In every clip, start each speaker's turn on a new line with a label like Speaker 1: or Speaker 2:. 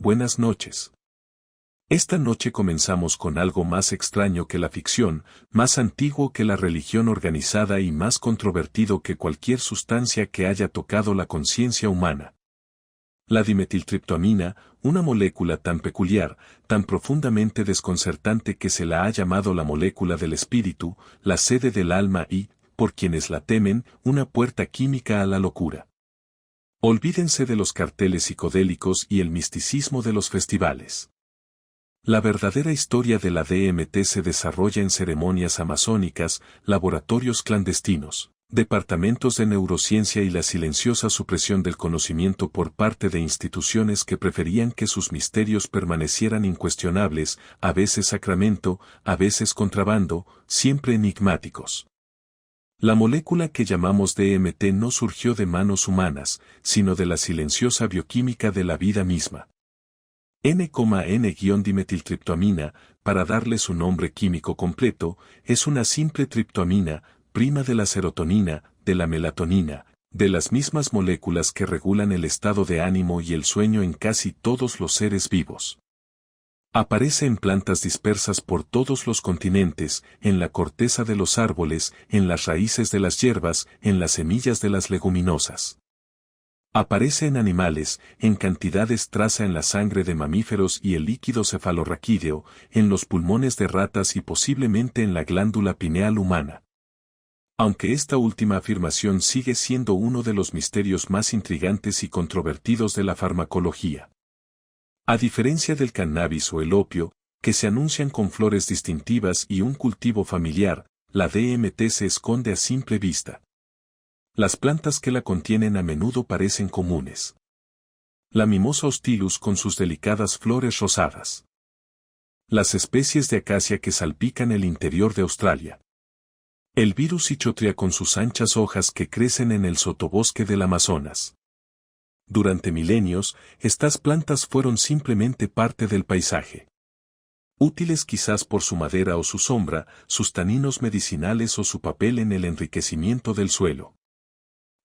Speaker 1: Buenas noches. Esta noche comenzamos con algo más extraño que la ficción, más antiguo que la religión organizada y más controvertido que cualquier sustancia que haya tocado la conciencia humana. La dimetiltriptoamina, una molécula tan peculiar, tan profundamente desconcertante que se la ha llamado la molécula del espíritu, la sede del alma y, por quienes la temen, una puerta química a la locura. Olvídense de los carteles psicodélicos y el misticismo de los festivales. La verdadera historia de la DMT se desarrolla en ceremonias amazónicas, laboratorios clandestinos, departamentos de neurociencia y la silenciosa supresión del conocimiento por parte de instituciones que preferían que sus misterios permanecieran incuestionables, a veces sacramento, a veces contrabando, siempre enigmáticos. La molécula que llamamos DMT no surgió de manos humanas, sino de la silenciosa bioquímica de la vida misma. N,N-dimetiltriptoamina, para darle su nombre químico completo, es una simple triptoamina, prima de la serotonina, de la melatonina, de las mismas moléculas que regulan el estado de ánimo y el sueño en casi todos los seres vivos. Aparece en plantas dispersas por todos los continentes, en la corteza de los árboles, en las raíces de las hierbas, en las semillas de las leguminosas. Aparece en animales, en cantidades traza en la sangre de mamíferos y el líquido cefalorraquídeo, en los pulmones de ratas y posiblemente en la glándula pineal humana. Aunque esta última afirmación sigue siendo uno de los misterios más intrigantes y controvertidos de la farmacología. A diferencia del cannabis o el opio, que se anuncian con flores distintivas y un cultivo familiar, la DMT se esconde a simple vista. Las plantas que la contienen a menudo parecen comunes. La Mimosa hostilus con sus delicadas flores rosadas. Las especies de acacia que salpican el interior de Australia. El virus Ichotria con sus anchas hojas que crecen en el sotobosque del Amazonas. Durante milenios, estas plantas fueron simplemente parte del paisaje. Útiles quizás por su madera o su sombra, sus taninos medicinales o su papel en el enriquecimiento del suelo.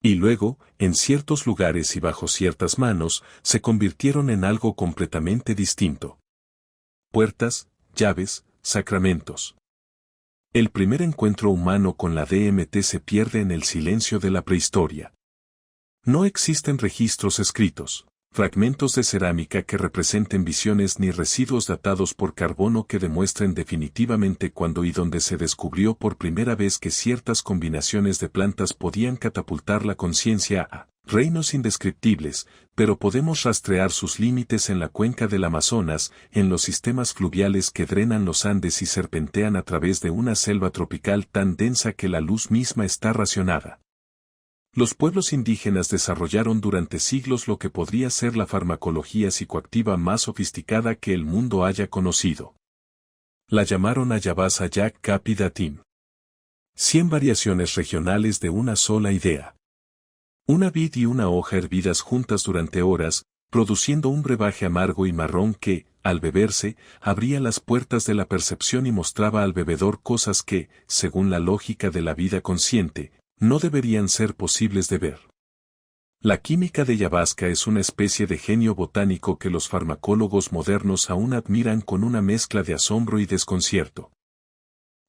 Speaker 1: Y luego, en ciertos lugares y bajo ciertas manos, se convirtieron en algo completamente distinto. Puertas, llaves, sacramentos. El primer encuentro humano con la DMT se pierde en el silencio de la prehistoria. No existen registros escritos, fragmentos de cerámica que representen visiones ni residuos datados por carbono que demuestren definitivamente cuándo y dónde se descubrió por primera vez que ciertas combinaciones de plantas podían catapultar la conciencia a reinos indescriptibles, pero podemos rastrear sus límites en la cuenca del Amazonas, en los sistemas fluviales que drenan los Andes y serpentean a través de una selva tropical tan densa que la luz misma está racionada. Los pueblos indígenas desarrollaron durante siglos lo que podría ser la farmacología psicoactiva más sofisticada que el mundo haya conocido. La llamaron Ayahuasca Yak Capidatim. 100 variaciones regionales de una sola idea. Una vid y una hoja hervidas juntas durante horas, produciendo un brebaje amargo y marrón que, al beberse, abría las puertas de la percepción y mostraba al bebedor cosas que, según la lógica de la vida consciente, no deberían ser posibles de ver. La química de ayahuasca es una especie de genio botánico que los farmacólogos modernos aún admiran con una mezcla de asombro y desconcierto.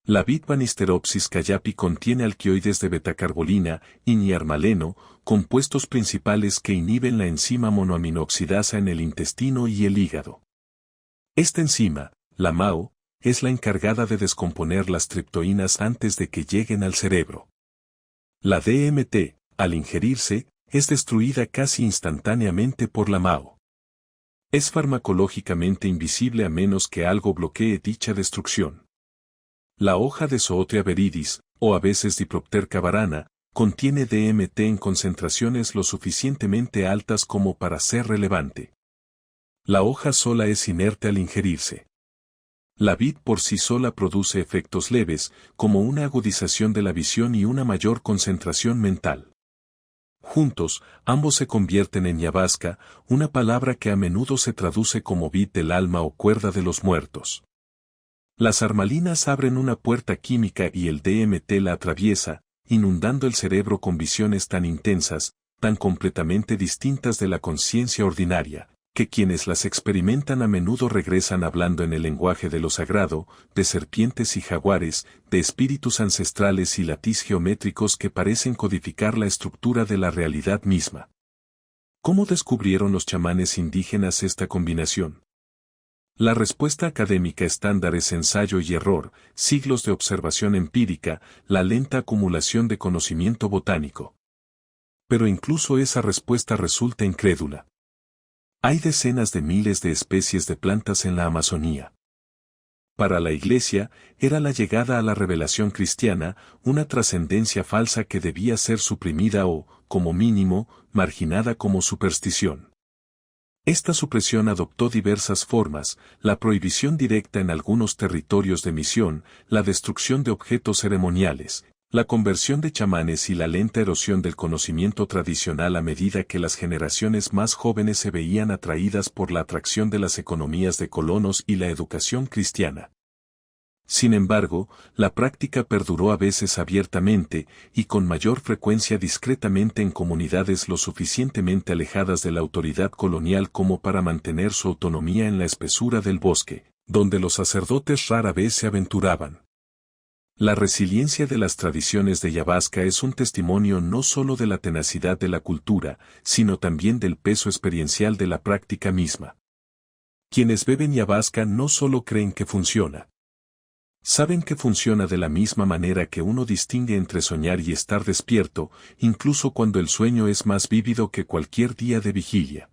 Speaker 1: La vid Banisteriopsis cayapi contiene alquioides de betacarbolina y niarmaleno, compuestos principales que inhiben la enzima monoaminoxidasa en el intestino y el hígado. Esta enzima, la MAO, es la encargada de descomponer las triptoínas antes de que lleguen al cerebro. La DMT, al ingerirse, es destruida casi instantáneamente por la MAO. Es farmacológicamente invisible a menos que algo bloquee dicha destrucción. La hoja de Zootria viridis, o a veces Dipropterca varana, contiene DMT en concentraciones lo suficientemente altas como para ser relevante. La hoja sola es inerte al ingerirse. La vid por sí sola produce efectos leves, como una agudización de la visión y una mayor concentración mental. Juntos, ambos se convierten en ayahuasca, una palabra que a menudo se traduce como vid del alma o cuerda de los muertos. Las armalinas abren una puerta química y el DMT la atraviesa, inundando el cerebro con visiones tan intensas, tan completamente distintas de la conciencia ordinaria, que quienes las experimentan a menudo regresan hablando en el lenguaje de lo sagrado, de serpientes y jaguares, de espíritus ancestrales y latiz geométricos que parecen codificar la estructura de la realidad misma. ¿Cómo descubrieron los chamanes indígenas esta combinación? La respuesta académica estándar es ensayo y error, siglos de observación empírica, la lenta acumulación de conocimiento botánico. Pero incluso esa respuesta resulta incrédula. Hay decenas de miles de especies de plantas en la Amazonía. Para la Iglesia, era la llegada a la revelación cristiana, una trascendencia falsa que debía ser suprimida o, como mínimo, marginada como superstición. Esta supresión adoptó diversas formas, la prohibición directa en algunos territorios de misión, la destrucción de objetos ceremoniales, la conversión de chamanes y la lenta erosión del conocimiento tradicional a medida que las generaciones más jóvenes se veían atraídas por la atracción de las economías de colonos y la educación cristiana. Sin embargo, la práctica perduró a veces abiertamente y con mayor frecuencia discretamente en comunidades lo suficientemente alejadas de la autoridad colonial como para mantener su autonomía en la espesura del bosque, donde los sacerdotes rara vez se aventuraban. La resiliencia de las tradiciones de Yabasca es un testimonio no solo de la tenacidad de la cultura, sino también del peso experiencial de la práctica misma. Quienes beben Yabasca no solo creen que funciona. Saben que funciona de la misma manera que uno distingue entre soñar y estar despierto, incluso cuando el sueño es más vívido que cualquier día de vigilia.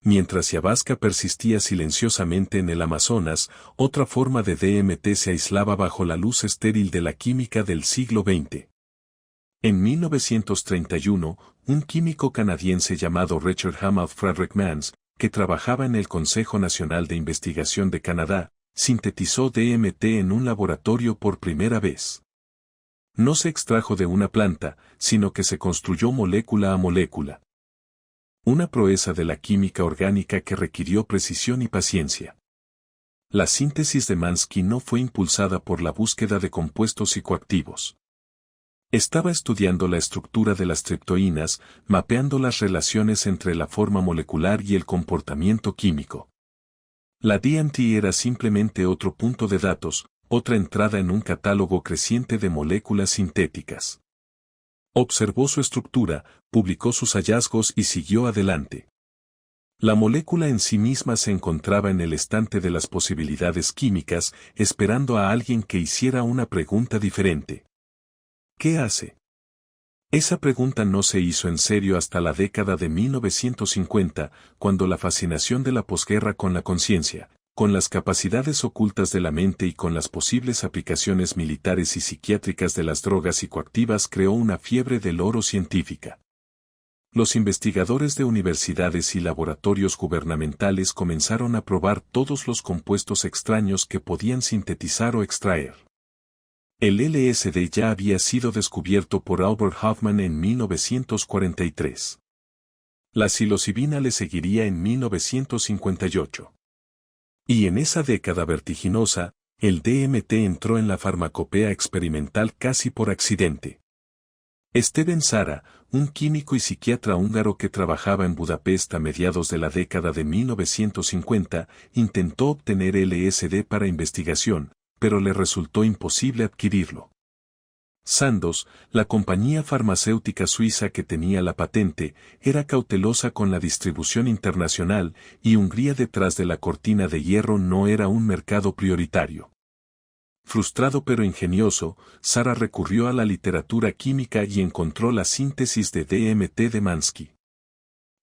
Speaker 1: Mientras Yabasca persistía silenciosamente en el Amazonas, otra forma de DMT se aislaba bajo la luz estéril de la química del siglo XX. En 1931, un químico canadiense llamado Richard Hamad Frederik-Mans, que trabajaba en el Consejo Nacional de Investigación de Canadá, sintetizó DMT en un laboratorio por primera vez. No se extrajo de una planta, sino que se construyó molécula a molécula. Una proeza de la química orgánica que requirió precisión y paciencia. La síntesis de Mansky no fue impulsada por la búsqueda de compuestos psicoactivos. Estaba estudiando la estructura de las triptoínas, mapeando las relaciones entre la forma molecular y el comportamiento químico. La DMT era simplemente otro punto de datos, otra entrada en un catálogo creciente de moléculas sintéticas. Observó su estructura, publicó sus hallazgos y siguió adelante. La molécula en sí misma se encontraba en el estante de las posibilidades químicas, esperando a alguien que hiciera una pregunta diferente. ¿Qué hace? Esa pregunta no se hizo en serio hasta la década de 1950, cuando la fascinación de la posguerra con la conciencia, con las capacidades ocultas de la mente y con las posibles aplicaciones militares y psiquiátricas de las drogas psicoactivas creó una fiebre del oro científica. Los investigadores de universidades y laboratorios gubernamentales comenzaron a probar todos los compuestos extraños que podían sintetizar o extraer. El LSD ya había sido descubierto por Albert Hofmann en 1943. La psilocibina le seguiría en 1958. Y en esa década vertiginosa, el DMT entró en la farmacopea experimental casi por accidente. Stephen Sara, un químico y psiquiatra húngaro que trabajaba en Budapest a mediados de la década de 1950, intentó obtener LSD para investigación, pero le resultó imposible adquirirlo. Sandoz, la compañía farmacéutica suiza que tenía la patente, era cautelosa con la distribución internacional y Hungría detrás de la cortina de hierro no era un mercado prioritario. Frustrado pero ingenioso, Sara recurrió a la literatura química y encontró la síntesis de DMT de Mansky.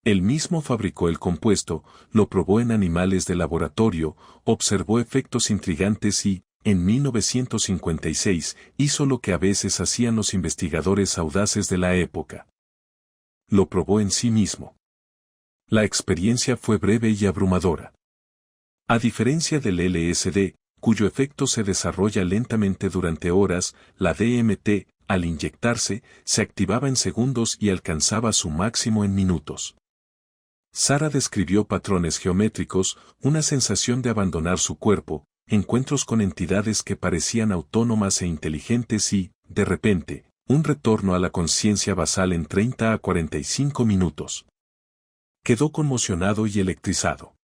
Speaker 1: Él mismo fabricó el compuesto, lo probó en animales de laboratorio, observó efectos intrigantes y, en 1956, hizo lo que a veces hacían los investigadores audaces de la época. Lo probó en sí mismo. La experiencia fue breve y abrumadora. A diferencia del LSD, cuyo efecto se desarrolla lentamente durante horas, la DMT, al inyectarse, se activaba en segundos y alcanzaba su máximo en minutos. Sara describió patrones geométricos, una sensación de abandonar su cuerpo, encuentros con entidades que parecían autónomas e inteligentes y, de repente, un retorno a la conciencia basal en 30 a 45 minutos. Quedó conmocionado y electrizado.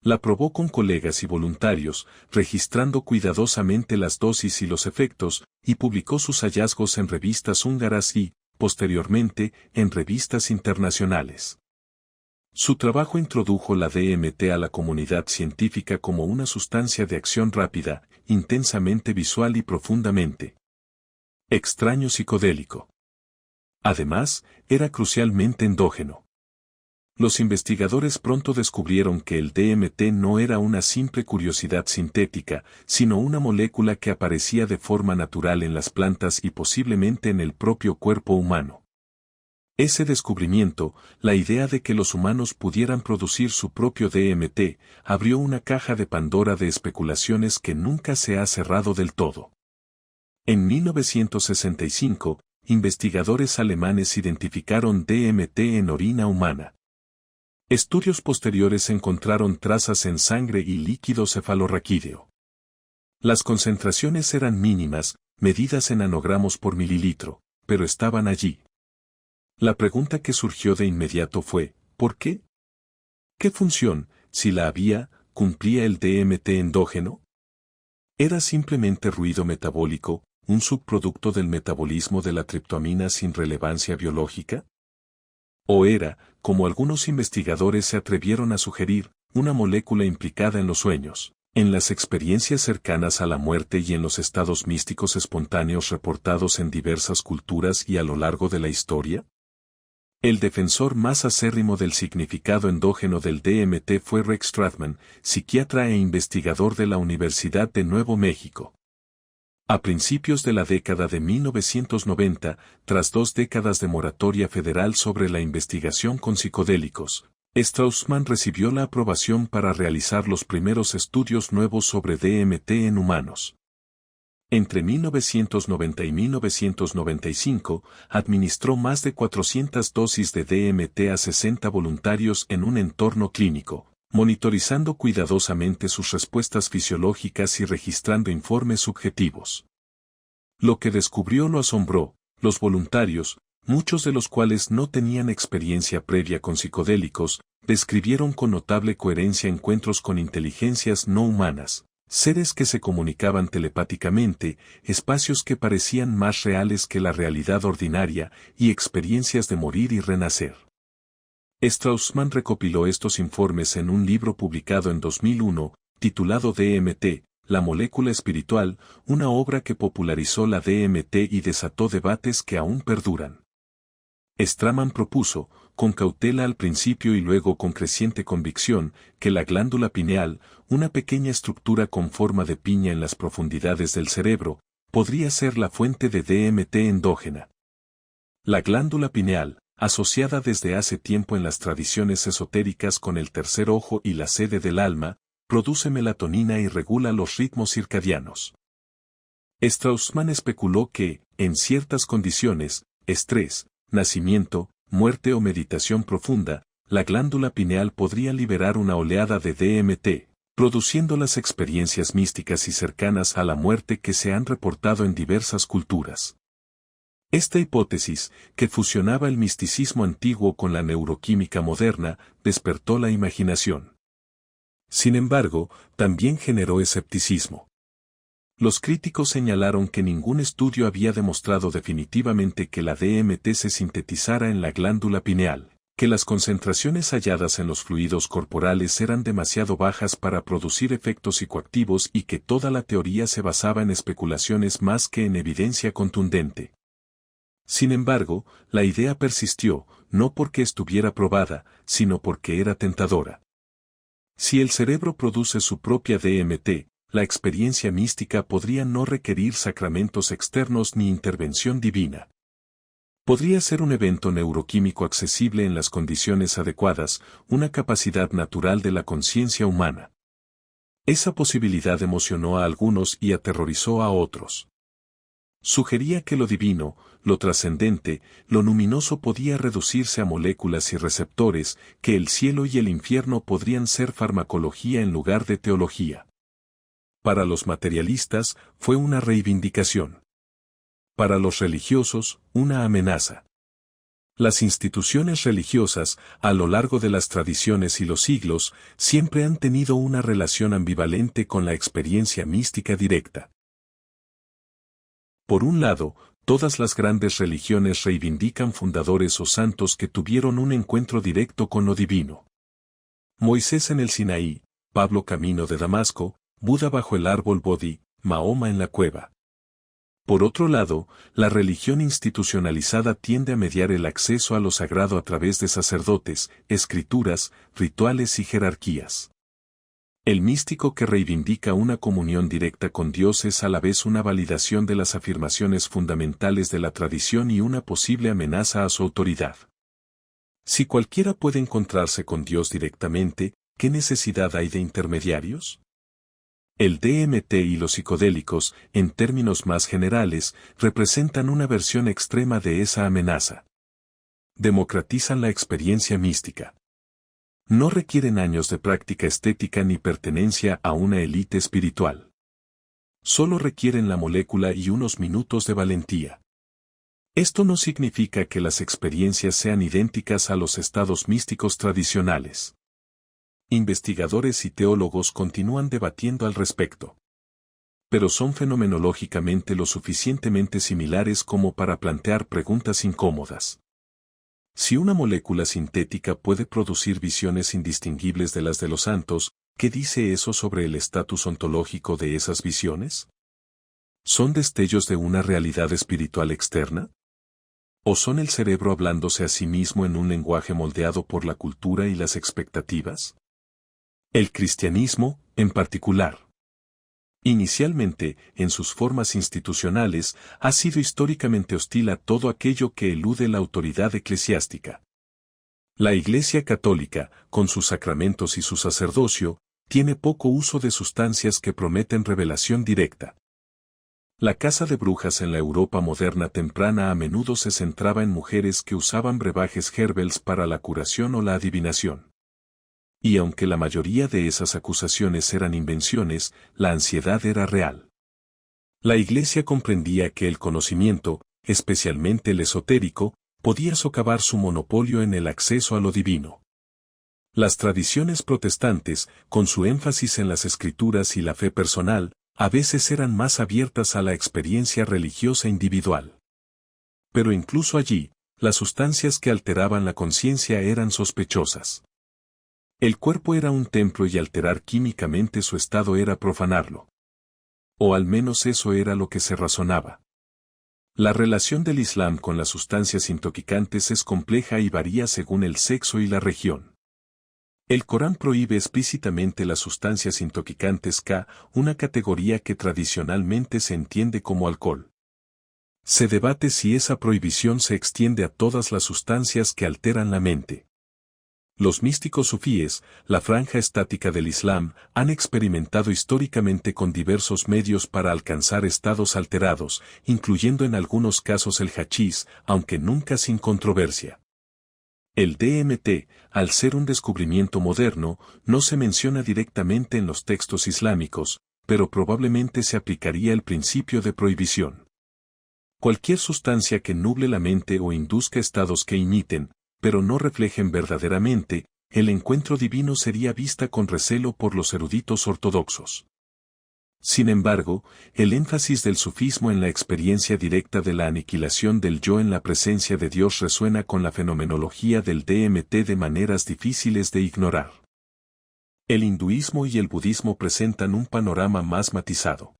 Speaker 1: La probó con colegas y voluntarios, registrando cuidadosamente las dosis y los efectos, y publicó sus hallazgos en revistas húngaras y, posteriormente, en revistas internacionales. Su trabajo introdujo la DMT a la comunidad científica como una sustancia de acción rápida, intensamente visual y profundamente extraño psicodélico. Además, era crucialmente endógeno. Los investigadores pronto descubrieron que el DMT no era una simple curiosidad sintética, sino una molécula que aparecía de forma natural en las plantas y posiblemente en el propio cuerpo humano. Ese descubrimiento, la idea de que los humanos pudieran producir su propio DMT, abrió una caja de Pandora de especulaciones que nunca se ha cerrado del todo. En 1965, investigadores alemanes identificaron DMT en orina humana. Estudios posteriores encontraron trazas en sangre y líquido cefalorraquídeo. Las concentraciones eran mínimas, medidas en nanogramos por mililitro, pero estaban allí. La pregunta que surgió de inmediato fue, ¿por qué? ¿Qué función, si la había, cumplía el DMT endógeno? ¿Era simplemente ruido metabólico, un subproducto del metabolismo de la triptoamina sin relevancia biológica? ¿O era, como algunos investigadores se atrevieron a sugerir, una molécula implicada en los sueños, en las experiencias cercanas a la muerte y en los estados místicos espontáneos reportados en diversas culturas y a lo largo de la historia? El defensor más acérrimo del significado endógeno del DMT fue Rex Strathman, psiquiatra e investigador de la Universidad de Nuevo México. A principios de la década de 1990, tras 2 décadas de moratoria federal sobre la investigación con psicodélicos, Strassman recibió la aprobación para realizar los primeros estudios nuevos sobre DMT en humanos. Entre 1990 y 1995, administró más de 400 dosis de DMT a 60 voluntarios en un entorno clínico, monitorizando cuidadosamente sus respuestas fisiológicas y registrando informes subjetivos. Lo que descubrió lo asombró. Los voluntarios, muchos de los cuales no tenían experiencia previa con psicodélicos, describieron con notable coherencia encuentros con inteligencias no humanas, seres que se comunicaban telepáticamente, espacios que parecían más reales que la realidad ordinaria, y experiencias de morir y renacer. Strassman recopiló estos informes en un libro publicado en 2001, titulado DMT, La molécula espiritual, una obra que popularizó la DMT y desató debates que aún perduran. Strassman propuso, con cautela al principio y luego con creciente convicción, que la glándula pineal, una pequeña estructura con forma de piña en las profundidades del cerebro, podría ser la fuente de DMT endógena. La glándula pineal, asociada desde hace tiempo en las tradiciones esotéricas con el tercer ojo y la sede del alma, produce melatonina y regula los ritmos circadianos. Strassman especuló que, en ciertas condiciones, estrés, nacimiento, muerte o meditación profunda, la glándula pineal podría liberar una oleada de DMT, produciendo las experiencias místicas y cercanas a la muerte que se han reportado en diversas culturas. Esta hipótesis, que fusionaba el misticismo antiguo con la neuroquímica moderna, despertó la imaginación. Sin embargo, también generó escepticismo. Los críticos señalaron que ningún estudio había demostrado definitivamente que la DMT se sintetizara en la glándula pineal, que las concentraciones halladas en los fluidos corporales eran demasiado bajas para producir efectos psicoactivos y que toda la teoría se basaba en especulaciones más que en evidencia contundente. Sin embargo, la idea persistió, no porque estuviera probada, sino porque era tentadora. Si el cerebro produce su propia DMT, la experiencia mística podría no requerir sacramentos externos ni intervención divina. Podría ser un evento neuroquímico accesible en las condiciones adecuadas, una capacidad natural de la conciencia humana. Esa posibilidad emocionó a algunos y aterrorizó a otros. Sugería que lo divino, lo trascendente, lo luminoso podía reducirse a moléculas y receptores, que el cielo y el infierno podrían ser farmacología en lugar de teología. Para los materialistas, fue una reivindicación. Para los religiosos, una amenaza. Las instituciones religiosas, a lo largo de las tradiciones y los siglos, siempre han tenido una relación ambivalente con la experiencia mística directa. Por un lado, todas las grandes religiones reivindican fundadores o santos que tuvieron un encuentro directo con lo divino. Moisés en el Sinaí, Pablo camino de Damasco, Buda bajo el árbol Bodhi, Mahoma en la cueva. Por otro lado, la religión institucionalizada tiende a mediar el acceso a lo sagrado a través de sacerdotes, escrituras, rituales y jerarquías. El místico que reivindica una comunión directa con Dios es a la vez una validación de las afirmaciones fundamentales de la tradición y una posible amenaza a su autoridad. Si cualquiera puede encontrarse con Dios directamente, ¿qué necesidad hay de intermediarios? El DMT y los psicodélicos, en términos más generales, representan una versión extrema de esa amenaza. Democratizan la experiencia mística. No requieren años de práctica estética ni pertenencia a una élite espiritual. Solo requieren la molécula y unos minutos de valentía. Esto no significa que las experiencias sean idénticas a los estados místicos tradicionales. Investigadores y teólogos continúan debatiendo al respecto. Pero son fenomenológicamente lo suficientemente similares como para plantear preguntas incómodas. Si una molécula sintética puede producir visiones indistinguibles de las de los santos, ¿qué dice eso sobre el estatus ontológico de esas visiones? ¿Son destellos de una realidad espiritual externa? ¿O son el cerebro hablándose a sí mismo en un lenguaje moldeado por la cultura y las expectativas? El cristianismo, en particular. Inicialmente, en sus formas institucionales, ha sido históricamente hostil a todo aquello que elude la autoridad eclesiástica. La Iglesia Católica, con sus sacramentos y su sacerdocio, tiene poco uso de sustancias que prometen revelación directa. La caza de brujas en la Europa moderna temprana a menudo se centraba en mujeres que usaban brebajes herbales para la curación o la adivinación. Y aunque la mayoría de esas acusaciones eran invenciones, la ansiedad era real. La Iglesia comprendía que el conocimiento, especialmente el esotérico, podía socavar su monopolio en el acceso a lo divino. Las tradiciones protestantes, con su énfasis en las escrituras y la fe personal, a veces eran más abiertas a la experiencia religiosa individual. Pero incluso allí, las sustancias que alteraban la conciencia eran sospechosas. El cuerpo era un templo y alterar químicamente su estado era profanarlo. O al menos eso era lo que se razonaba. La relación del Islam con las sustancias intoxicantes es compleja y varía según el sexo y la región. El Corán prohíbe explícitamente las sustancias intoxicantes K, una categoría que tradicionalmente se entiende como alcohol. Se debate si esa prohibición se extiende a todas las sustancias que alteran la mente. Los místicos sufíes, la franja estática del Islam, han experimentado históricamente con diversos medios para alcanzar estados alterados, incluyendo en algunos casos el hachís, aunque nunca sin controversia. El DMT, al ser un descubrimiento moderno, no se menciona directamente en los textos islámicos, pero probablemente se aplicaría el principio de prohibición. Cualquier sustancia que nuble la mente o induzca estados que imiten, pero no reflejen verdaderamente, el encuentro divino sería vista con recelo por los eruditos ortodoxos. Sin embargo, el énfasis del sufismo en la experiencia directa de la aniquilación del yo en la presencia de Dios resuena con la fenomenología del DMT de maneras difíciles de ignorar. El hinduismo y el budismo presentan un panorama más matizado.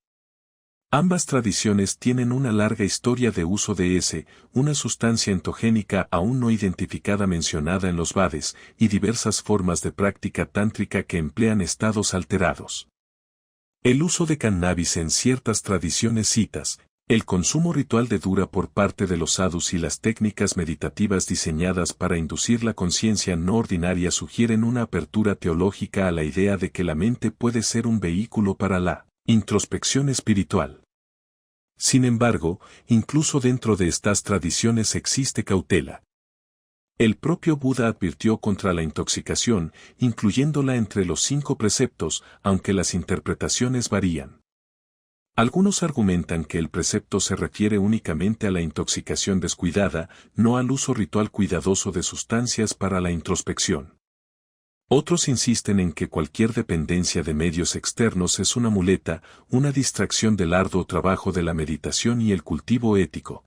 Speaker 1: Ambas tradiciones tienen una larga historia de uso de una sustancia entogénica aún no identificada mencionada en los Vades, y diversas formas de práctica tántrica que emplean estados alterados. El uso de cannabis en ciertas tradiciones citas, el consumo ritual de Dura por parte de los sadhus y las técnicas meditativas diseñadas para inducir la conciencia no ordinaria sugieren una apertura teológica a la idea de que la mente puede ser un vehículo para la introspección espiritual. Sin embargo, incluso dentro de estas tradiciones existe cautela. El propio Buda advirtió contra la intoxicación, incluyéndola entre los 5 preceptos, aunque las interpretaciones varían. Algunos argumentan que el precepto se refiere únicamente a la intoxicación descuidada, no al uso ritual cuidadoso de sustancias para la introspección. Otros insisten en que cualquier dependencia de medios externos es una muleta, una distracción del arduo trabajo de la meditación y el cultivo ético.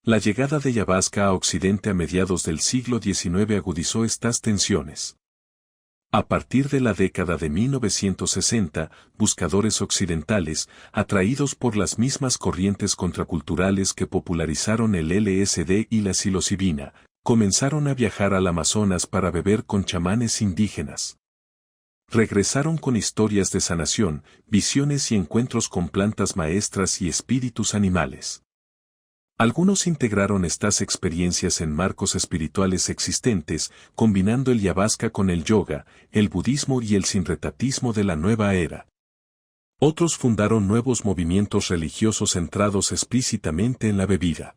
Speaker 1: La llegada de Ayahuasca a Occidente a mediados del siglo XIX agudizó estas tensiones. A partir de la década de 1960, buscadores occidentales, atraídos por las mismas corrientes contraculturales que popularizaron el LSD y la psilocibina, comenzaron a viajar al Amazonas para beber con chamanes indígenas. Regresaron con historias de sanación, visiones y encuentros con plantas maestras y espíritus animales. Algunos integraron estas experiencias en marcos espirituales existentes, combinando el ayahuasca con el yoga, el budismo y el sincretismo de la nueva era. Otros fundaron nuevos movimientos religiosos centrados explícitamente en la bebida.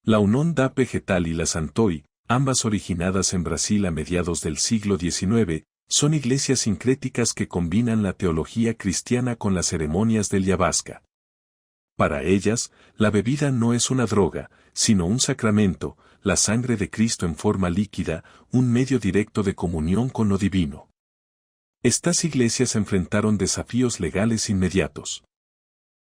Speaker 1: La Unión da Vegetal y la Santoi, ambas originadas en Brasil a mediados del siglo XIX, son iglesias sincréticas que combinan la teología cristiana con las ceremonias del ayahuasca. Para ellas, la bebida no es una droga, sino un sacramento, la sangre de Cristo en forma líquida, un medio directo de comunión con lo divino. Estas iglesias enfrentaron desafíos legales inmediatos.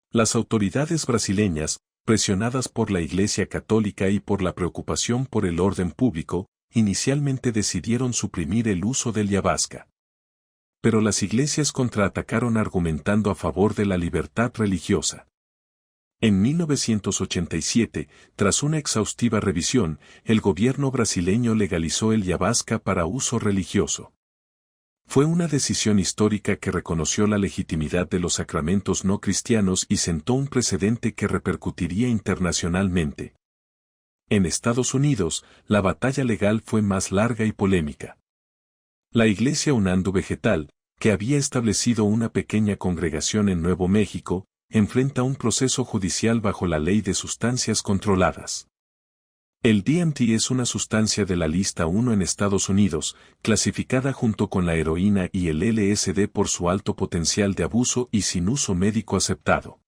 Speaker 1: Las autoridades brasileñas, presionadas por la Iglesia Católica y por la preocupación por el orden público, inicialmente decidieron suprimir el uso del ayahuasca. Pero las iglesias contraatacaron argumentando a favor de la libertad religiosa. En 1987, tras una exhaustiva revisión, el gobierno brasileño legalizó el ayahuasca para uso religioso. Fue una decisión histórica que reconoció la legitimidad de los sacramentos no cristianos y sentó un precedente que repercutiría internacionalmente. En Estados Unidos, la batalla legal fue más larga y polémica. La Iglesia Unandu Vegetal, que había establecido una pequeña congregación en Nuevo México, enfrenta un proceso judicial bajo la ley de sustancias controladas. El DMT es una sustancia de la lista 1 en Estados Unidos, clasificada junto con la heroína y el LSD por su alto potencial de abuso y sin uso médico aceptado.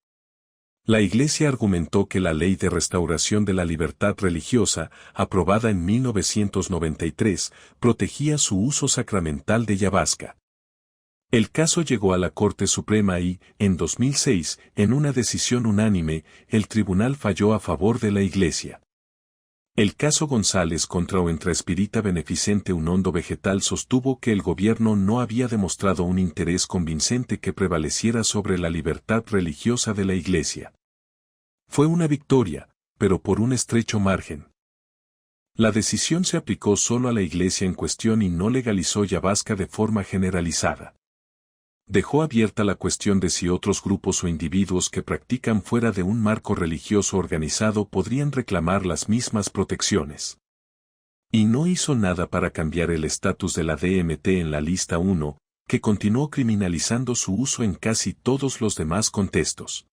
Speaker 1: La Iglesia argumentó que la Ley de Restauración de la Libertad Religiosa, aprobada en 1993, protegía su uso sacramental de ayahuasca. El caso llegó a la Corte Suprema y, en 2006, en una decisión unánime, el tribunal falló a favor de la Iglesia. El caso González contra Oentra Espírita Beneficente Unondo Vegetal sostuvo que el gobierno no había demostrado un interés convincente que prevaleciera sobre la libertad religiosa de la Iglesia. Fue una victoria, pero por un estrecho margen. La decisión se aplicó solo a la Iglesia en cuestión y no legalizó ayahuasca de forma generalizada. Dejó abierta la cuestión de si otros grupos o individuos que practican fuera de un marco religioso organizado podrían reclamar las mismas protecciones. Y no hizo nada para cambiar el estatus de la DMT en la lista 1, que continuó criminalizando su uso en casi todos los demás contextos.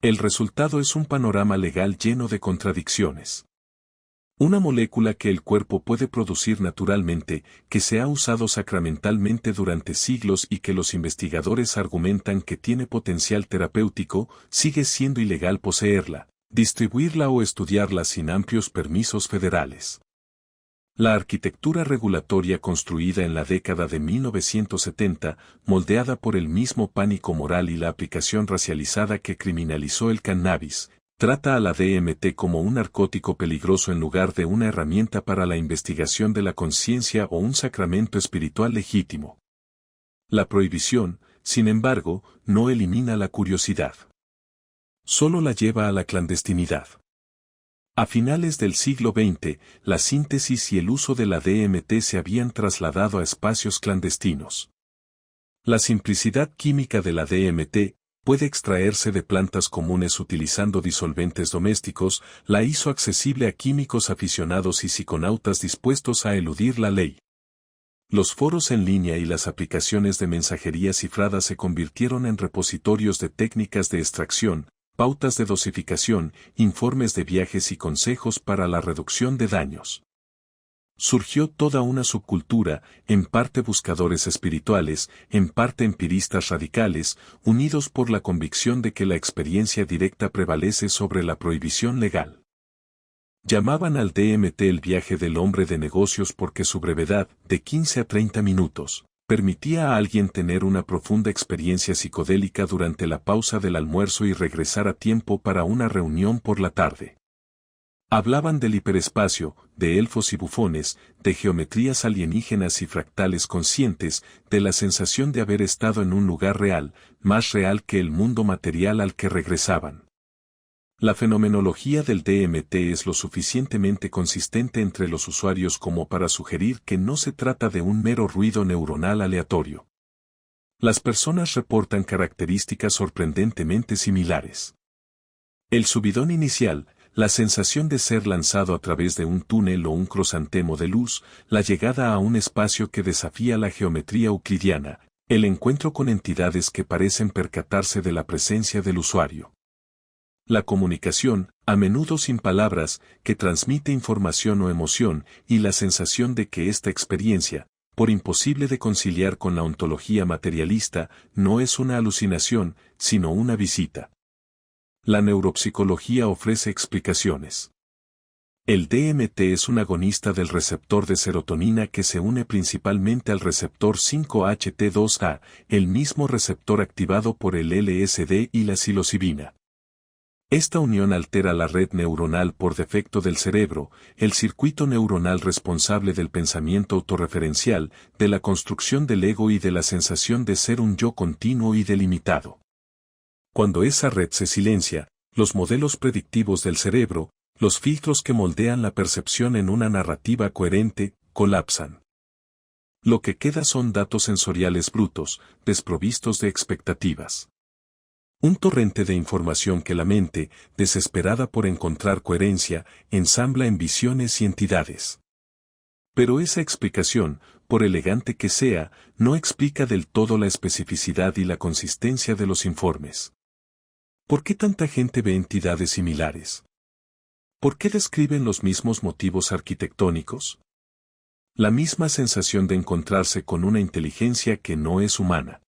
Speaker 1: El resultado es un panorama legal lleno de contradicciones. Una molécula que el cuerpo puede producir naturalmente, que se ha usado sacramentalmente durante siglos y que los investigadores argumentan que tiene potencial terapéutico, sigue siendo ilegal poseerla, distribuirla o estudiarla sin amplios permisos federales. La arquitectura regulatoria construida en la década de 1970, moldeada por el mismo pánico moral y la aplicación racializada que criminalizó el cannabis, trata a la DMT como un narcótico peligroso en lugar de una herramienta para la investigación de la conciencia o un sacramento espiritual legítimo. La prohibición, sin embargo, no elimina la curiosidad. Solo la lleva a la clandestinidad. A finales del siglo XX, la síntesis y el uso de la DMT se habían trasladado a espacios clandestinos. La simplicidad química de la DMT, puede extraerse de plantas comunes utilizando disolventes domésticos, la hizo accesible a químicos aficionados y psiconautas dispuestos a eludir la ley. Los foros en línea y las aplicaciones de mensajería cifrada se convirtieron en repositorios de técnicas de extracción, pautas de dosificación, informes de viajes y consejos para la reducción de daños. Surgió toda una subcultura, en parte buscadores espirituales, en parte empiristas radicales, unidos por la convicción de que la experiencia directa prevalece sobre la prohibición legal. Llamaban al DMT el viaje del hombre de negocios porque su brevedad, de 15 a 30 minutos, permitía a alguien tener una profunda experiencia psicodélica durante la pausa del almuerzo y regresar a tiempo para una reunión por la tarde. Hablaban del hiperespacio, de elfos y bufones, de geometrías alienígenas y fractales conscientes, de la sensación de haber estado en un lugar real, más real que el mundo material al que regresaban. La fenomenología del DMT es lo suficientemente consistente entre los usuarios como para sugerir que no se trata de un mero ruido neuronal aleatorio. Las personas reportan características sorprendentemente similares. El subidón inicial, la sensación de ser lanzado a través de un túnel o un crisantemo de luz, la llegada a un espacio que desafía la geometría euclidiana, el encuentro con entidades que parecen percatarse de la presencia del usuario. La comunicación, a menudo sin palabras, que transmite información o emoción, y la sensación de que esta experiencia, por imposible de conciliar con la ontología materialista, no es una alucinación, sino una visita. La neuropsicología ofrece explicaciones. El DMT es un agonista del receptor de serotonina que se une principalmente al receptor 5-HT2A, el mismo receptor activado por el LSD y la psilocibina. Esta unión altera la red neuronal por defecto del cerebro, el circuito neuronal responsable del pensamiento autorreferencial, de la construcción del ego y de la sensación de ser un yo continuo y delimitado. Cuando esa red se silencia, los modelos predictivos del cerebro, los filtros que moldean la percepción en una narrativa coherente, colapsan. Lo que queda son datos sensoriales brutos, desprovistos de expectativas. Un torrente de información que la mente, desesperada por encontrar coherencia, ensambla en visiones y entidades. Pero esa explicación, por elegante que sea, no explica del todo la especificidad y la consistencia de los informes. ¿Por qué tanta gente ve entidades similares? ¿Por qué describen los mismos motivos arquitectónicos? La misma sensación de encontrarse con una inteligencia que no es humana.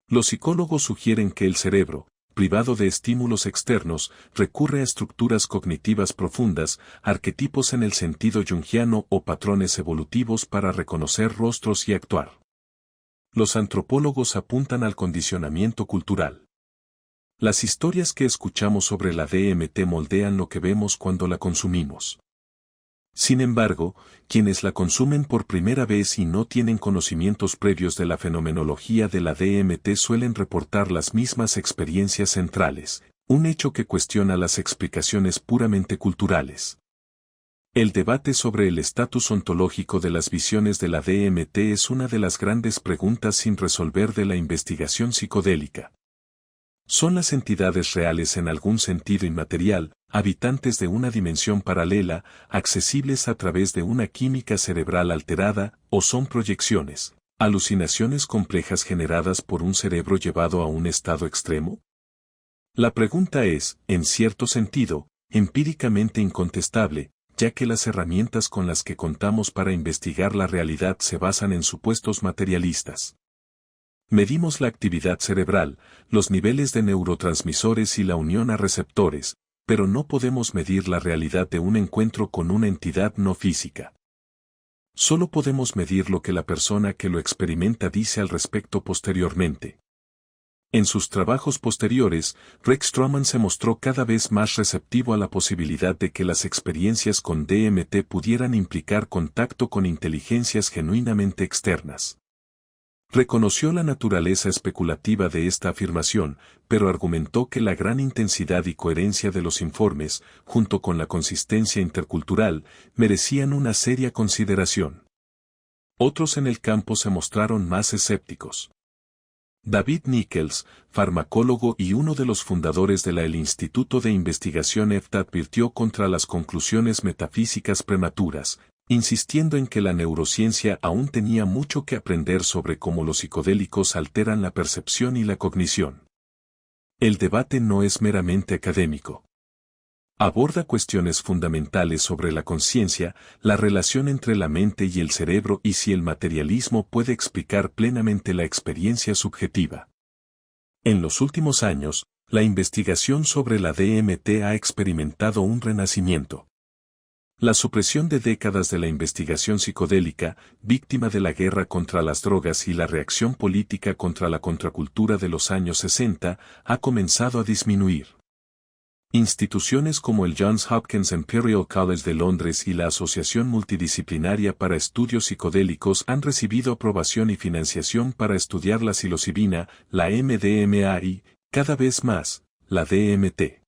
Speaker 1: Los psicólogos sugieren que el cerebro, privado de estímulos externos, recurre a estructuras cognitivas profundas, arquetipos en el sentido jungiano o patrones evolutivos para reconocer rostros y actuar. Los antropólogos apuntan al condicionamiento cultural. Las historias que escuchamos sobre la DMT moldean lo que vemos cuando la consumimos. Sin embargo, quienes la consumen por primera vez y no tienen conocimientos previos de la fenomenología de la DMT suelen reportar las mismas experiencias centrales, un hecho que cuestiona las explicaciones puramente culturales. El debate sobre el estatus ontológico de las visiones de la DMT es una de las grandes preguntas sin resolver de la investigación psicodélica. ¿Son las entidades reales en algún sentido inmaterial, habitantes de una dimensión paralela, accesibles a través de una química cerebral alterada, o son proyecciones, alucinaciones complejas generadas por un cerebro llevado a un estado extremo? La pregunta es, en cierto sentido, empíricamente incontestable, ya que las herramientas con las que contamos para investigar la realidad se basan en supuestos materialistas. Medimos la actividad cerebral, los niveles de neurotransmisores y la unión a receptores, pero no podemos medir la realidad de un encuentro con una entidad no física. Solo podemos medir lo que la persona que lo experimenta dice al respecto posteriormente. En sus trabajos posteriores, Rex Stroman se mostró cada vez más receptivo a la posibilidad de que las experiencias con DMT pudieran implicar contacto con inteligencias genuinamente externas. Reconoció la naturaleza especulativa de esta afirmación, pero argumentó que la gran intensidad y coherencia de los informes, junto con la consistencia intercultural, merecían una seria consideración. Otros en el campo se mostraron más escépticos. David Nichols, farmacólogo y uno de los fundadores de el Instituto de Investigación EFT, advirtió contra las conclusiones metafísicas prematuras, insistiendo en que la neurociencia aún tenía mucho que aprender sobre cómo los psicodélicos alteran la percepción y la cognición. El debate no es meramente académico. Aborda cuestiones fundamentales sobre la conciencia, la relación entre la mente y el cerebro y si el materialismo puede explicar plenamente la experiencia subjetiva. En los últimos años, la investigación sobre la DMT ha experimentado un renacimiento. La supresión de décadas de la investigación psicodélica, víctima de la guerra contra las drogas y la reacción política contra la contracultura de los años 60, ha comenzado a disminuir. Instituciones como el Johns Hopkins Imperial College de Londres y la Asociación Multidisciplinaria para Estudios Psicodélicos han recibido aprobación y financiación para estudiar la psilocibina, la MDMA y, cada vez más, la DMT.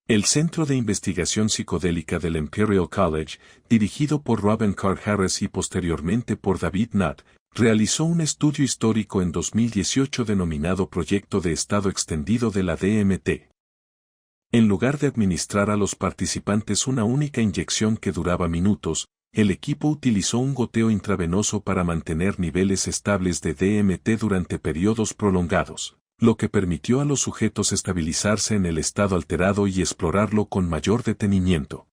Speaker 1: El Centro de Investigación Psicodélica del Imperial College, dirigido por Robin Carr Harris y posteriormente por David Nutt, realizó un estudio histórico en 2018 denominado Proyecto de Estado Extendido de la DMT. En lugar de administrar a los participantes una única inyección que duraba minutos, el equipo utilizó un goteo intravenoso para mantener niveles estables de DMT durante periodos prolongados, lo que permitió a los sujetos estabilizarse en el estado alterado y explorarlo con mayor detenimiento.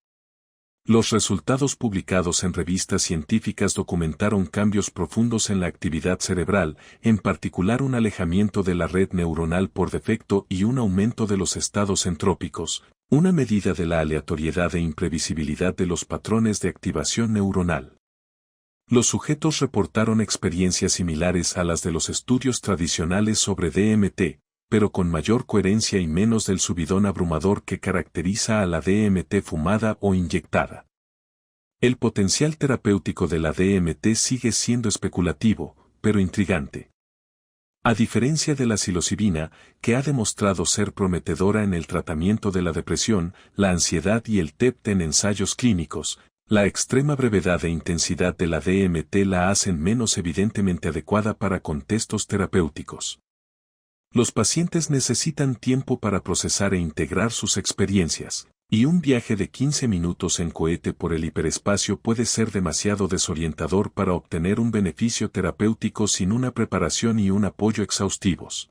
Speaker 1: Los resultados publicados en revistas científicas documentaron cambios profundos en la actividad cerebral, en particular un alejamiento de la red neuronal por defecto y un aumento de los estados entrópicos, una medida de la aleatoriedad e imprevisibilidad de los patrones de activación neuronal. Los sujetos reportaron experiencias similares a las de los estudios tradicionales sobre DMT, pero con mayor coherencia y menos del subidón abrumador que caracteriza a la DMT fumada o inyectada. El potencial terapéutico de la DMT sigue siendo especulativo, pero intrigante. A diferencia de la psilocibina, que ha demostrado ser prometedora en el tratamiento de la depresión, la ansiedad y el TEPT en ensayos clínicos, la extrema brevedad e intensidad de la DMT la hacen menos evidentemente adecuada para contextos terapéuticos. Los pacientes necesitan tiempo para procesar e integrar sus experiencias, y un viaje de 15 minutos en cohete por el hiperespacio puede ser demasiado desorientador para obtener un beneficio terapéutico sin una preparación y un apoyo exhaustivos.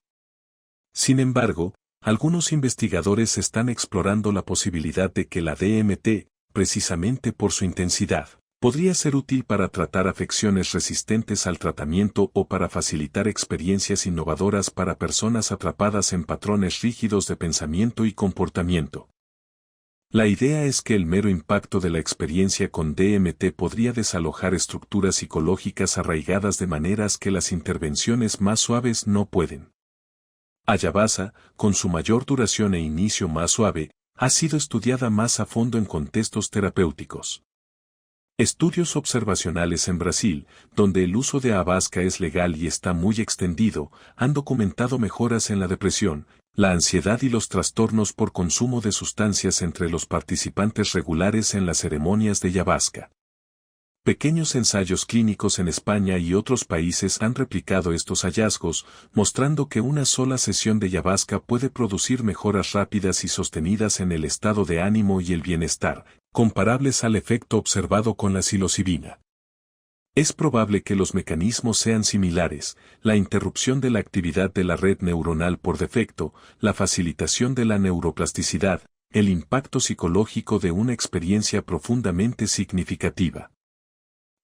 Speaker 1: Sin embargo, algunos investigadores están explorando la posibilidad de que la DMT, precisamente por su intensidad, podría ser útil para tratar afecciones resistentes al tratamiento o para facilitar experiencias innovadoras para personas atrapadas en patrones rígidos de pensamiento y comportamiento. La idea es que el mero impacto de la experiencia con DMT podría desalojar estructuras psicológicas arraigadas de maneras que las intervenciones más suaves no pueden. Ayahuasca, con su mayor duración e inicio más suave, ha sido estudiada más a fondo en contextos terapéuticos. Estudios observacionales en Brasil, donde el uso de ayahuasca es legal y está muy extendido, han documentado mejoras en la depresión, la ansiedad y los trastornos por consumo de sustancias entre los participantes regulares en las ceremonias de ayahuasca. Pequeños ensayos clínicos en España y otros países han replicado estos hallazgos, mostrando que una sola sesión de ayahuasca puede producir mejoras rápidas y sostenidas en el estado de ánimo y el bienestar, comparables al efecto observado con la psilocibina. Es probable que los mecanismos sean similares, la interrupción de la actividad de la red neuronal por defecto, la facilitación de la neuroplasticidad, el impacto psicológico de una experiencia profundamente significativa.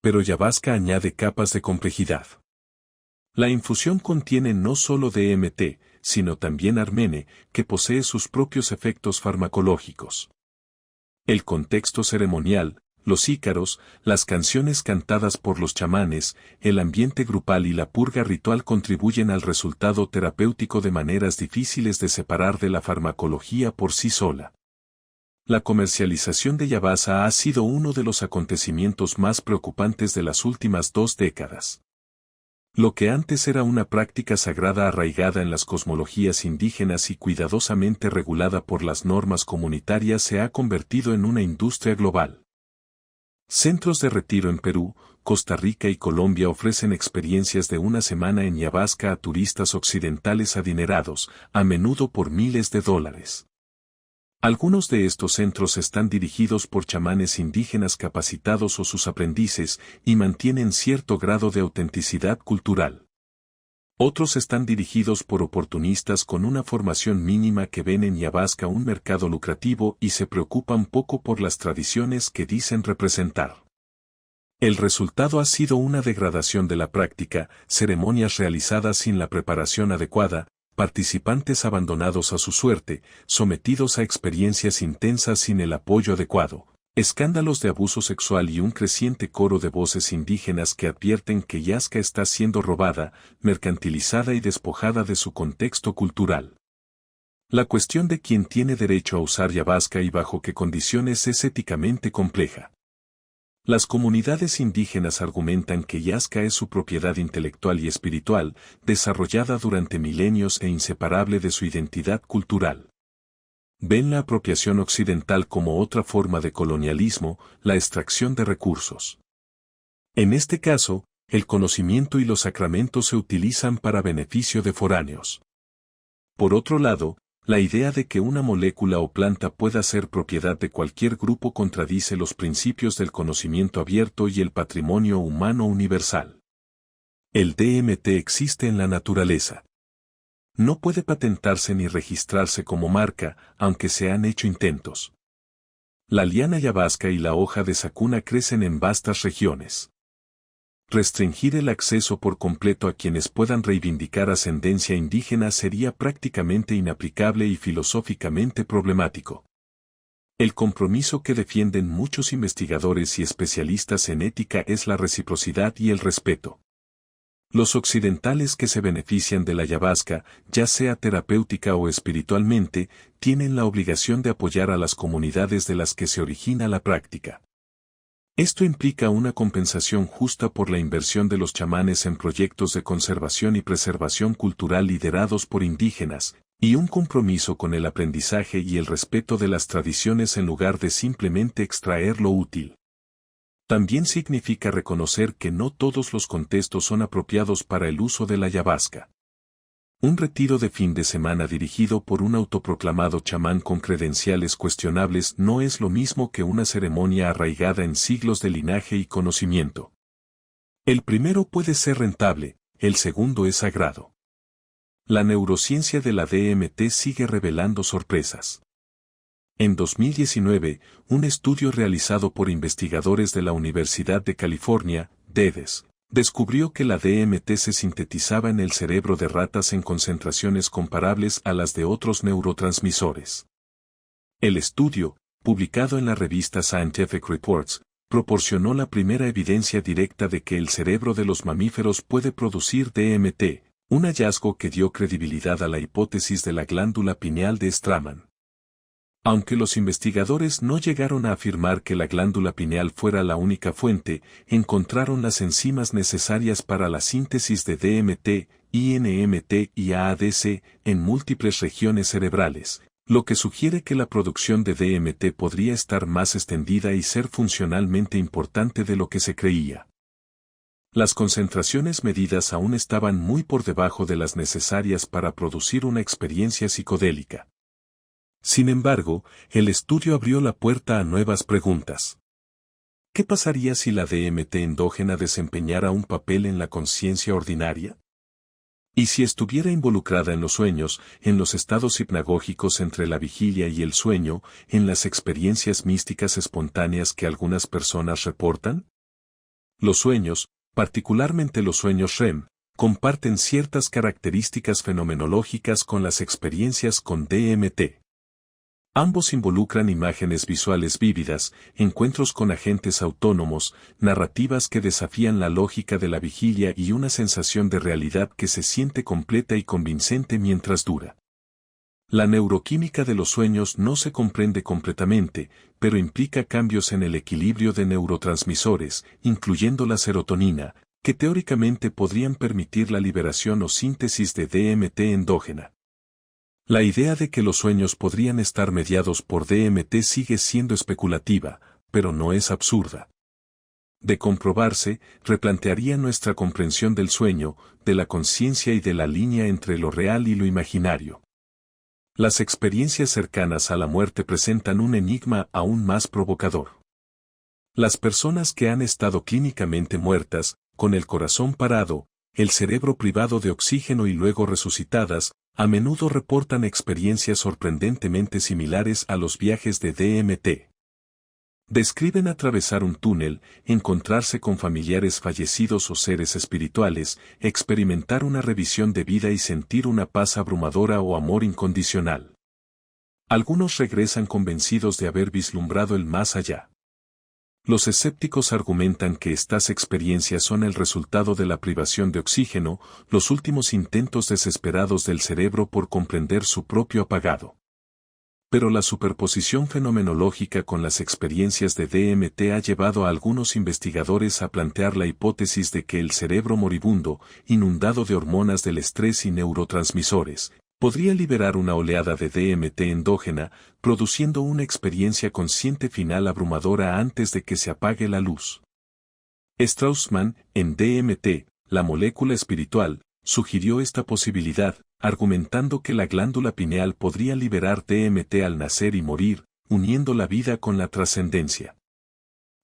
Speaker 1: Pero ayahuasca añade capas de complejidad. La infusión contiene no solo DMT, sino también armene, que posee sus propios efectos farmacológicos. El contexto ceremonial, los ícaros, las canciones cantadas por los chamanes, el ambiente grupal y la purga ritual contribuyen al resultado terapéutico de maneras difíciles de separar de la farmacología por sí sola. La comercialización de ayahuasca ha sido uno de los acontecimientos más preocupantes de las últimas 2 décadas. Lo que antes era una práctica sagrada arraigada en las cosmologías indígenas y cuidadosamente regulada por las normas comunitarias se ha convertido en una industria global. Centros de retiro en Perú, Costa Rica y Colombia ofrecen experiencias de una semana en ayahuasca a turistas occidentales adinerados, a menudo por miles de dólares. Algunos de estos centros están dirigidos por chamanes indígenas capacitados o sus aprendices y mantienen cierto grado de autenticidad cultural. Otros están dirigidos por oportunistas con una formación mínima que ven en ayahuasca un mercado lucrativo y se preocupan poco por las tradiciones que dicen representar. El resultado ha sido una degradación de la práctica, ceremonias realizadas sin la preparación adecuada, participantes abandonados a su suerte, sometidos a experiencias intensas sin el apoyo adecuado, escándalos de abuso sexual y un creciente coro de voces indígenas que advierten que ayahuasca está siendo robada, mercantilizada y despojada de su contexto cultural. La cuestión de quién tiene derecho a usar ayahuasca y bajo qué condiciones es éticamente compleja. Las comunidades indígenas argumentan que ayahuasca es su propiedad intelectual y espiritual, desarrollada durante milenios e inseparable de su identidad cultural. Ven la apropiación occidental como otra forma de colonialismo, la extracción de recursos. En este caso, el conocimiento y los sacramentos se utilizan para beneficio de foráneos. Por otro lado, la idea de que una molécula o planta pueda ser propiedad de cualquier grupo contradice los principios del conocimiento abierto y el patrimonio humano universal. El DMT existe en la naturaleza. No puede patentarse ni registrarse como marca, aunque se han hecho intentos. La liana ayahuasca y la hoja de sacuna crecen en vastas regiones. Restringir el acceso por completo a quienes puedan reivindicar ascendencia indígena sería prácticamente inaplicable y filosóficamente problemático. El compromiso que defienden muchos investigadores y especialistas en ética es la reciprocidad y el respeto. Los occidentales que se benefician de la ayahuasca, ya sea terapéutica o espiritualmente, tienen la obligación de apoyar a las comunidades de las que se origina la práctica. Esto implica una compensación justa por la inversión de los chamanes en proyectos de conservación y preservación cultural liderados por indígenas, y un compromiso con el aprendizaje y el respeto de las tradiciones en lugar de simplemente extraer lo útil. También significa reconocer que no todos los contextos son apropiados para el uso de la ayahuasca. Un retiro de fin de semana dirigido por un autoproclamado chamán con credenciales cuestionables no es lo mismo que una ceremonia arraigada en siglos de linaje y conocimiento. El primero puede ser rentable, el segundo es sagrado. La neurociencia de la DMT sigue revelando sorpresas. En 2019, un estudio realizado por investigadores de la Universidad de California, DEDES, descubrió que la DMT se sintetizaba en el cerebro de ratas en concentraciones comparables a las de otros neurotransmisores. El estudio, publicado en la revista Scientific Reports, proporcionó la primera evidencia directa de que el cerebro de los mamíferos puede producir DMT, un hallazgo que dio credibilidad a la hipótesis de la glándula pineal de Straman. Aunque los investigadores no llegaron a afirmar que la glándula pineal fuera la única fuente, encontraron las enzimas necesarias para la síntesis de DMT, INMT y AADC en múltiples regiones cerebrales, lo que sugiere que la producción de DMT podría estar más extendida y ser funcionalmente importante de lo que se creía. Las concentraciones medidas aún estaban muy por debajo de las necesarias para producir una experiencia psicodélica. Sin embargo, el estudio abrió la puerta a nuevas preguntas. ¿Qué pasaría si la DMT endógena desempeñara un papel en la conciencia ordinaria? ¿Y si estuviera involucrada en los sueños, en los estados hipnagógicos entre la vigilia y el sueño, en las experiencias místicas espontáneas que algunas personas reportan? Los sueños, particularmente los sueños REM, comparten ciertas características fenomenológicas con las experiencias con DMT. Ambos involucran imágenes visuales vívidas, encuentros con agentes autónomos, narrativas que desafían la lógica de la vigilia y una sensación de realidad que se siente completa y convincente mientras dura. La neuroquímica de los sueños no se comprende completamente, pero implica cambios en el equilibrio de neurotransmisores, incluyendo la serotonina, que teóricamente podrían permitir la liberación o síntesis de DMT endógena. La idea de que los sueños podrían estar mediados por DMT sigue siendo especulativa, pero no es absurda. De comprobarse, replantearía nuestra comprensión del sueño, de la conciencia y de la línea entre lo real y lo imaginario. Las experiencias cercanas a la muerte presentan un enigma aún más provocador. Las personas que han estado clínicamente muertas, con el corazón parado, el cerebro privado de oxígeno y luego resucitadas, a menudo reportan experiencias sorprendentemente similares a los viajes de DMT. Describen atravesar un túnel, encontrarse con familiares fallecidos o seres espirituales, experimentar una revisión de vida y sentir una paz abrumadora o amor incondicional. Algunos regresan convencidos de haber vislumbrado el más allá. Los escépticos argumentan que estas experiencias son el resultado de la privación de oxígeno, los últimos intentos desesperados del cerebro por comprender su propio apagado. Pero la superposición fenomenológica con las experiencias de DMT ha llevado a algunos investigadores a plantear la hipótesis de que el cerebro moribundo, inundado de hormonas del estrés y neurotransmisores, podría liberar una oleada de DMT endógena, produciendo una experiencia consciente final abrumadora antes de que se apague la luz. Strassman, en DMT, la molécula espiritual, sugirió esta posibilidad, argumentando que la glándula pineal podría liberar DMT al nacer y morir, uniendo la vida con la trascendencia.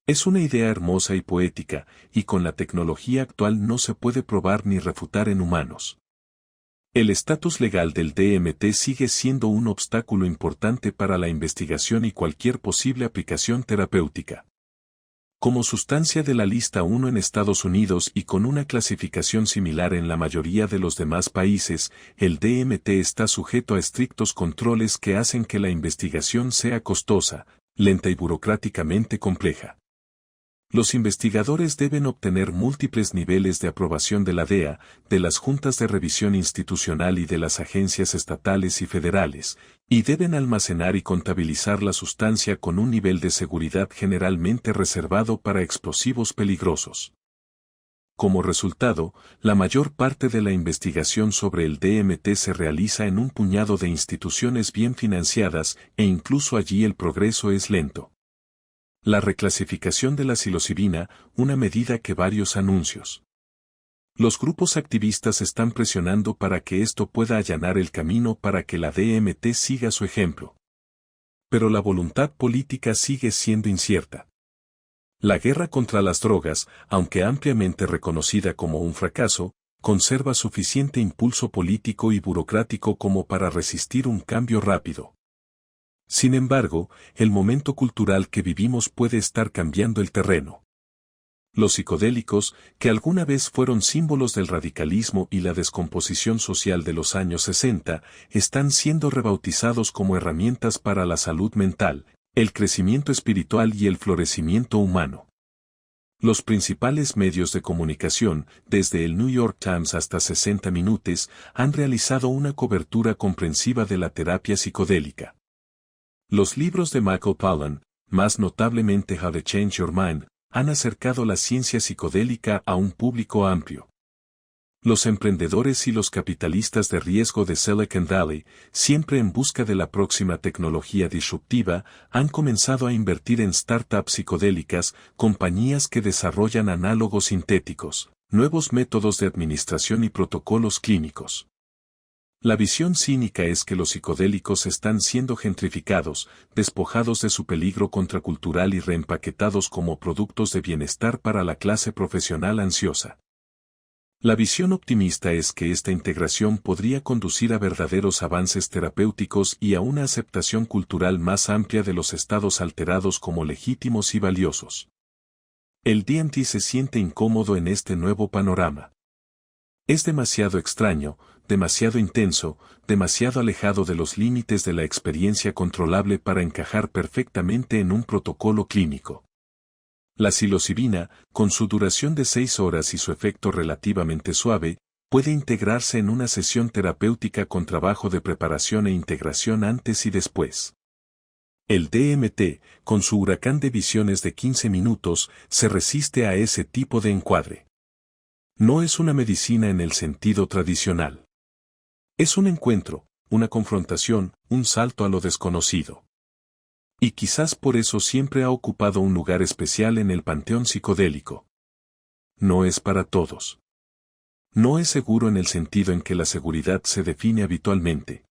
Speaker 1: Es una idea hermosa y poética, y con la tecnología actual no se puede probar ni refutar en humanos. El estatus legal del DMT sigue siendo un obstáculo importante para la investigación y cualquier posible aplicación terapéutica. Como sustancia de la lista 1 en Estados Unidos y con una clasificación similar en la mayoría de los demás países, el DMT está sujeto a estrictos controles que hacen que la investigación sea costosa, lenta y burocráticamente compleja. Los investigadores deben obtener múltiples niveles de aprobación de la DEA, de las juntas de revisión institucional y de las agencias estatales y federales, y deben almacenar y contabilizar la sustancia con un nivel de seguridad generalmente reservado para explosivos peligrosos. Como resultado, la mayor parte de la investigación sobre el DMT se realiza en un puñado de instituciones bien financiadas e incluso allí el progreso es lento. La reclasificación de la psilocibina, una medida que varios anuncios. Los grupos activistas están presionando para que esto pueda allanar el camino para que la DMT siga su ejemplo. Pero la voluntad política sigue siendo incierta. La guerra contra las drogas, aunque ampliamente reconocida como un fracaso, conserva suficiente impulso político y burocrático como para resistir un cambio rápido. Sin embargo, el momento cultural que vivimos puede estar cambiando el terreno. Los psicodélicos, que alguna vez fueron símbolos del radicalismo y la descomposición social de los años 60, están siendo rebautizados como herramientas para la salud mental, el crecimiento espiritual y el florecimiento humano. Los principales medios de comunicación, desde el New York Times hasta 60 Minutos, han realizado una cobertura comprensiva de la terapia psicodélica. Los libros de Michael Pollan, más notablemente How to Change Your Mind, han acercado la ciencia psicodélica a un público amplio. Los emprendedores y los capitalistas de riesgo de Silicon Valley, siempre en busca de la próxima tecnología disruptiva, han comenzado a invertir en startups psicodélicas, compañías que desarrollan análogos sintéticos, nuevos métodos de administración y protocolos clínicos. La visión cínica es que los psicodélicos están siendo gentrificados, despojados de su peligro contracultural y reempaquetados como productos de bienestar para la clase profesional ansiosa. La visión optimista es que esta integración podría conducir a verdaderos avances terapéuticos y a una aceptación cultural más amplia de los estados alterados como legítimos y valiosos. El DMT se siente incómodo en este nuevo panorama. Es demasiado extraño, demasiado intenso, demasiado alejado de los límites de la experiencia controlable para encajar perfectamente en un protocolo clínico. La psilocibina, con su duración de 6 horas y su efecto relativamente suave, puede integrarse en una sesión terapéutica con trabajo de preparación e integración antes y después. El DMT, con su huracán de visiones de 15 minutos, se resiste a ese tipo de encuadre. No es una medicina en el sentido tradicional. Es un encuentro, una confrontación, un salto a lo desconocido. Y quizás por eso siempre ha ocupado un lugar especial en el panteón psicodélico. No es para todos. No es seguro en el sentido en que la seguridad se define habitualmente.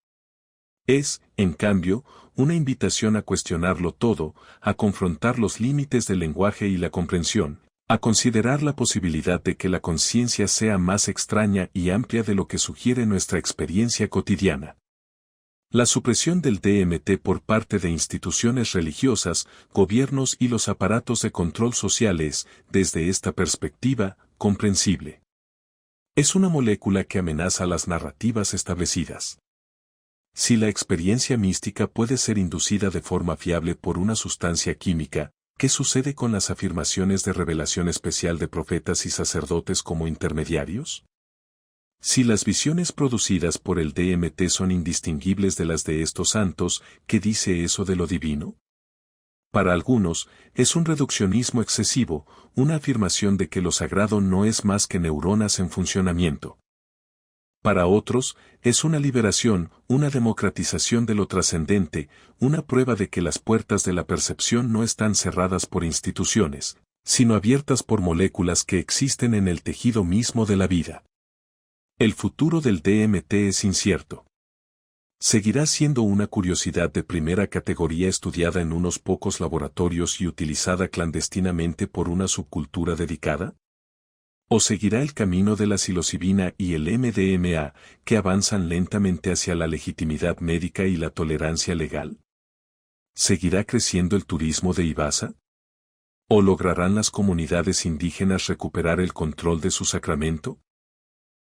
Speaker 1: Es, en cambio, una invitación a cuestionarlo todo, a confrontar los límites del lenguaje y la comprensión, A considerar la posibilidad de que la conciencia sea más extraña y amplia de lo que sugiere nuestra experiencia cotidiana. La supresión del DMT por parte de instituciones religiosas, gobiernos y los aparatos de control social es, desde esta perspectiva, comprensible. Es una molécula que amenaza las narrativas establecidas. Si la experiencia mística puede ser inducida de forma fiable por una sustancia química, ¿qué sucede con las afirmaciones de revelación especial de profetas y sacerdotes como intermediarios? Si las visiones producidas por el DMT son indistinguibles de las de estos santos, ¿qué dice eso de lo divino? Para algunos, es un reduccionismo excesivo, una afirmación de que lo sagrado no es más que neuronas en funcionamiento. Para otros, es una liberación, una democratización de lo trascendente, una prueba de que las puertas de la percepción no están cerradas por instituciones, sino abiertas por moléculas que existen en el tejido mismo de la vida. El futuro del DMT es incierto. ¿Seguirá siendo una curiosidad de primera categoría estudiada en unos pocos laboratorios y utilizada clandestinamente por una subcultura dedicada? ¿O seguirá el camino de la psilocibina y el MDMA, que avanzan lentamente hacia la legitimidad médica y la tolerancia legal? ¿Seguirá creciendo el turismo de Ibiza? ¿O lograrán las comunidades indígenas recuperar el control de su sacramento?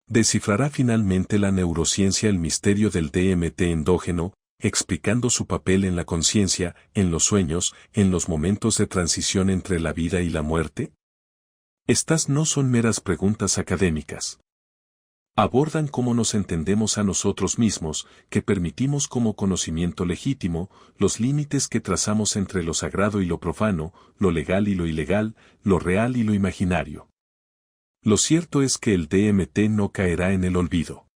Speaker 1: ¿Descifrará finalmente la neurociencia el misterio del DMT endógeno, explicando su papel en la conciencia, en los sueños, en los momentos de transición entre la vida y la muerte? Estas no son meras preguntas académicas. Abordan cómo nos entendemos a nosotros mismos, que permitimos como conocimiento legítimo, los límites que trazamos entre lo sagrado y lo profano, lo legal y lo ilegal, lo real y lo imaginario. Lo cierto es que el DMT no caerá en el olvido.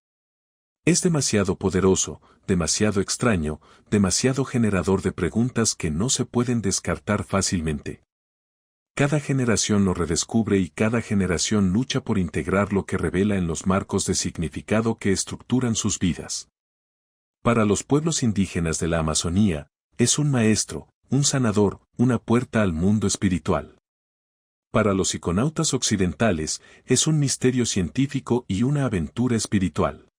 Speaker 1: Es demasiado poderoso, demasiado extraño, demasiado generador de preguntas que no se pueden descartar fácilmente. Cada generación lo redescubre y cada generación lucha por integrar lo que revela en los marcos de significado que estructuran sus vidas. Para los pueblos indígenas de la Amazonía, es un maestro, un sanador, una puerta al mundo espiritual. Para los psiconautas occidentales, es un misterio científico y una aventura espiritual.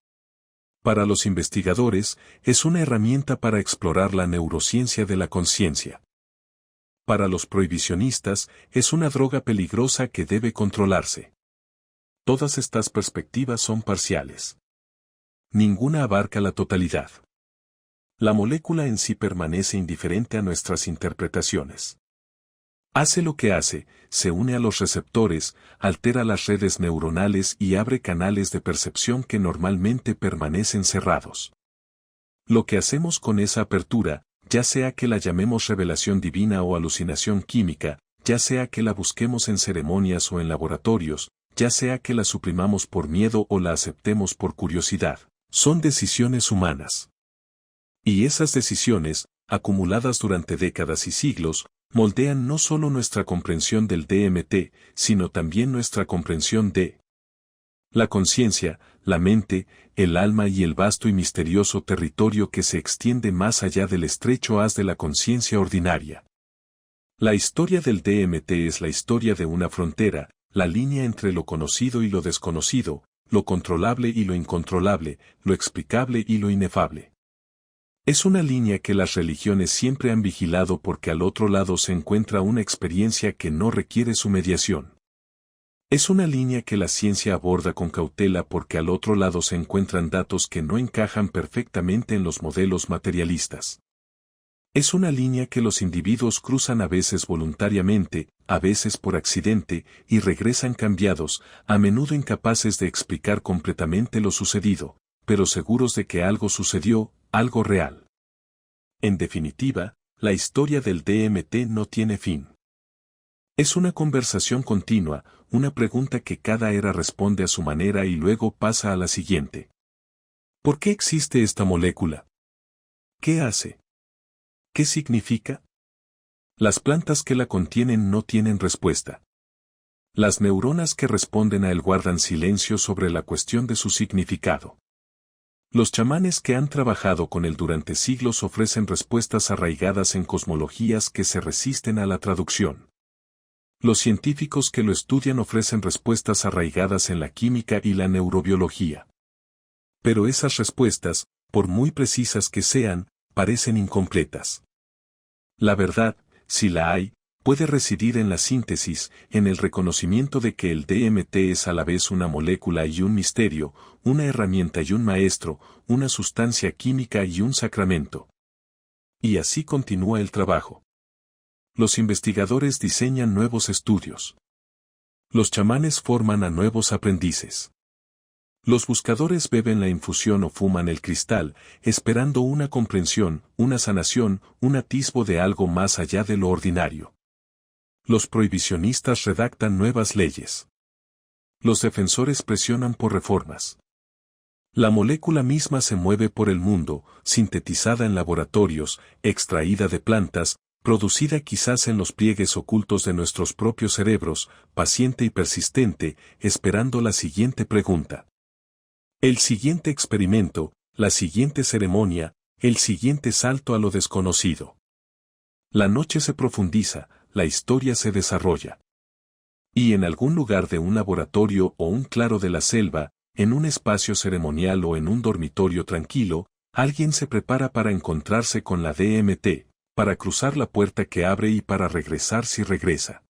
Speaker 1: Para los investigadores, es una herramienta para explorar la neurociencia de la conciencia. Para los prohibicionistas, es una droga peligrosa que debe controlarse. Todas estas perspectivas son parciales. Ninguna abarca la totalidad. La molécula en sí permanece indiferente a nuestras interpretaciones. Hace lo que hace, se une a los receptores, altera las redes neuronales y abre canales de percepción que normalmente permanecen cerrados. Lo que hacemos con esa apertura, ya sea que la llamemos revelación divina o alucinación química, ya sea que la busquemos en ceremonias o en laboratorios, ya sea que la suprimamos por miedo o la aceptemos por curiosidad, son decisiones humanas. Y esas decisiones, acumuladas durante décadas y siglos, moldean no solo nuestra comprensión del DMT, sino también nuestra comprensión de la conciencia, la mente, el alma y el vasto y misterioso territorio que se extiende más allá del estrecho haz de la conciencia ordinaria. La historia del DMT es la historia de una frontera, la línea entre lo conocido y lo desconocido, lo controlable y lo incontrolable, lo explicable y lo inefable. Es una línea que las religiones siempre han vigilado porque al otro lado se encuentra una experiencia que no requiere su mediación. Es una línea que la ciencia aborda con cautela porque al otro lado se encuentran datos que no encajan perfectamente en los modelos materialistas. Es una línea que los individuos cruzan a veces voluntariamente, a veces por accidente, y regresan cambiados, a menudo incapaces de explicar completamente lo sucedido, pero seguros de que algo sucedió, algo real. En definitiva, la historia del DMT no tiene fin. Es una conversación continua, una pregunta que cada era responde a su manera y luego pasa a la siguiente. ¿Por qué existe esta molécula? ¿Qué hace? ¿Qué significa? Las plantas que la contienen no tienen respuesta. Las neuronas que responden a él guardan silencio sobre la cuestión de su significado. Los chamanes que han trabajado con él durante siglos ofrecen respuestas arraigadas en cosmologías que se resisten a la traducción. Los científicos que lo estudian ofrecen respuestas arraigadas en la química y la neurobiología. Pero esas respuestas, por muy precisas que sean, parecen incompletas. La verdad, si la hay, puede residir en la síntesis, en el reconocimiento de que el DMT es a la vez una molécula y un misterio, una herramienta y un maestro, una sustancia química y un sacramento. Y así continúa el trabajo. Los investigadores diseñan nuevos estudios. Los chamanes forman a nuevos aprendices. Los buscadores beben la infusión o fuman el cristal, esperando una comprensión, una sanación, un atisbo de algo más allá de lo ordinario. Los prohibicionistas redactan nuevas leyes. Los defensores presionan por reformas. La molécula misma se mueve por el mundo, sintetizada en laboratorios, extraída de plantas, producida quizás en los pliegues ocultos de nuestros propios cerebros, paciente y persistente, esperando la siguiente pregunta. El siguiente experimento, la siguiente ceremonia, el siguiente salto a lo desconocido. La noche se profundiza, la historia se desarrolla. Y en algún lugar de un laboratorio o un claro de la selva, en un espacio ceremonial o en un dormitorio tranquilo, alguien se prepara para encontrarse con la DMT, para cruzar la puerta que abre y para regresar si regresa.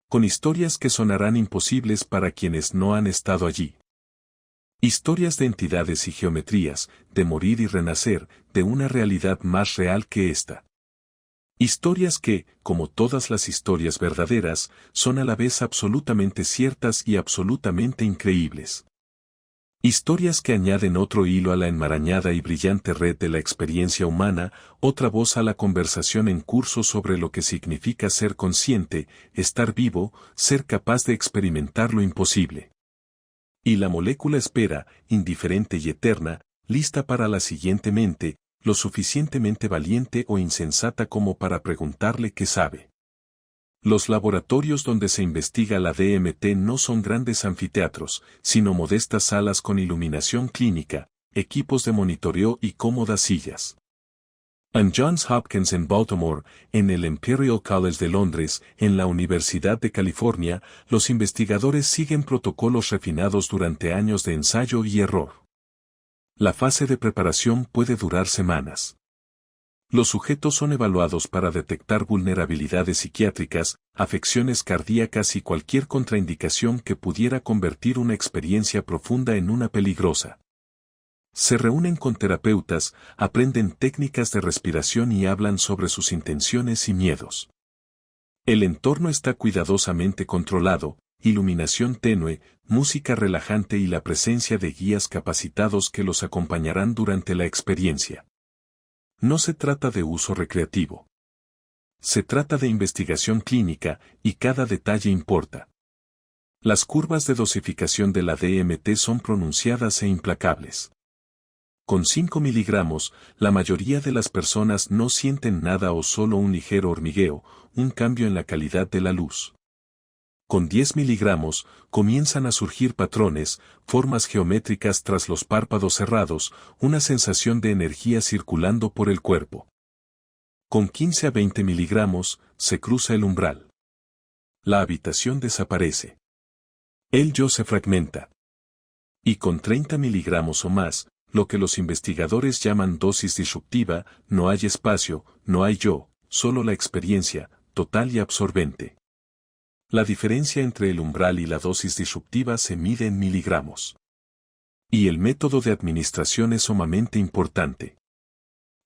Speaker 1: Con historias que sonarán imposibles para quienes no han estado allí. Historias de entidades y geometrías, de morir y renacer, de una realidad más real que esta. Historias que, como todas las historias verdaderas, son a la vez absolutamente ciertas y absolutamente increíbles. Historias que añaden otro hilo a la enmarañada y brillante red de la experiencia humana, otra voz a la conversación en curso sobre lo que significa ser consciente, estar vivo, ser capaz de experimentar lo imposible. Y la molécula espera, indiferente y eterna, lista para la siguiente mente, lo suficientemente valiente o insensata como para preguntarle qué sabe. Los laboratorios donde se investiga la DMT no son grandes anfiteatros, sino modestas salas con iluminación clínica, equipos de monitoreo y cómodas sillas. En Johns Hopkins en Baltimore, en el Imperial College de Londres, en la Universidad de California, los investigadores siguen protocolos refinados durante años de ensayo y error. La fase de preparación puede durar semanas. Los sujetos son evaluados para detectar vulnerabilidades psiquiátricas, afecciones cardíacas y cualquier contraindicación que pudiera convertir una experiencia profunda en una peligrosa. Se reúnen con terapeutas, aprenden técnicas de respiración y hablan sobre sus intenciones y miedos. El entorno está cuidadosamente controlado, iluminación tenue, música relajante y la presencia de guías capacitados que los acompañarán durante la experiencia. No se trata de uso recreativo. Se trata de investigación clínica, y cada detalle importa. Las curvas de dosificación de la DMT son pronunciadas e implacables. Con 5 miligramos, la mayoría de las personas no sienten nada o solo un ligero hormigueo, un cambio en la calidad de la luz. Con 10 miligramos, comienzan a surgir patrones, formas geométricas tras los párpados cerrados, una sensación de energía circulando por el cuerpo. Con 15 a 20 miligramos, se cruza el umbral. La habitación desaparece. El yo se fragmenta. Y con 30 miligramos o más, lo que los investigadores llaman dosis disruptiva, no hay espacio, no hay yo, solo la experiencia, total y absorbente. La diferencia entre el umbral y la dosis disruptiva se mide en miligramos. Y el método de administración es sumamente importante.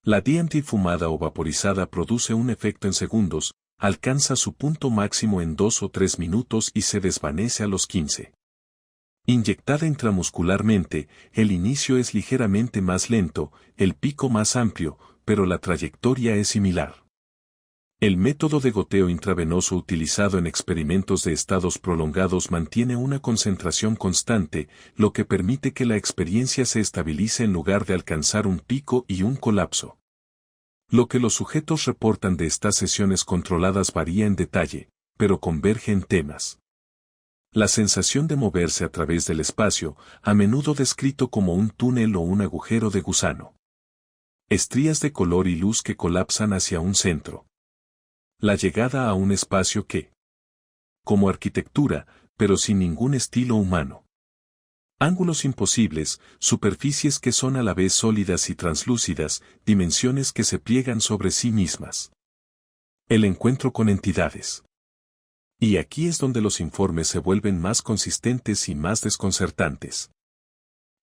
Speaker 1: La DMT fumada o vaporizada produce un efecto en segundos, alcanza su punto máximo en 2 o 3 minutos y se desvanece a los 15. Inyectada intramuscularmente, el inicio es ligeramente más lento, el pico más amplio, pero la trayectoria es similar. El método de goteo intravenoso utilizado en experimentos de estados prolongados mantiene una concentración constante, lo que permite que la experiencia se estabilice en lugar de alcanzar un pico y un colapso. Lo que los sujetos reportan de estas sesiones controladas varía en detalle, pero converge en temas. La sensación de moverse a través del espacio, a menudo descrito como un túnel o un agujero de gusano. Estrías de color y luz que colapsan hacia un centro. La llegada a un espacio que como arquitectura, pero sin ningún estilo humano. Ángulos imposibles, superficies que son a la vez sólidas y translúcidas, dimensiones que se pliegan sobre sí mismas. El encuentro con entidades. Y aquí es donde los informes se vuelven más consistentes y más desconcertantes.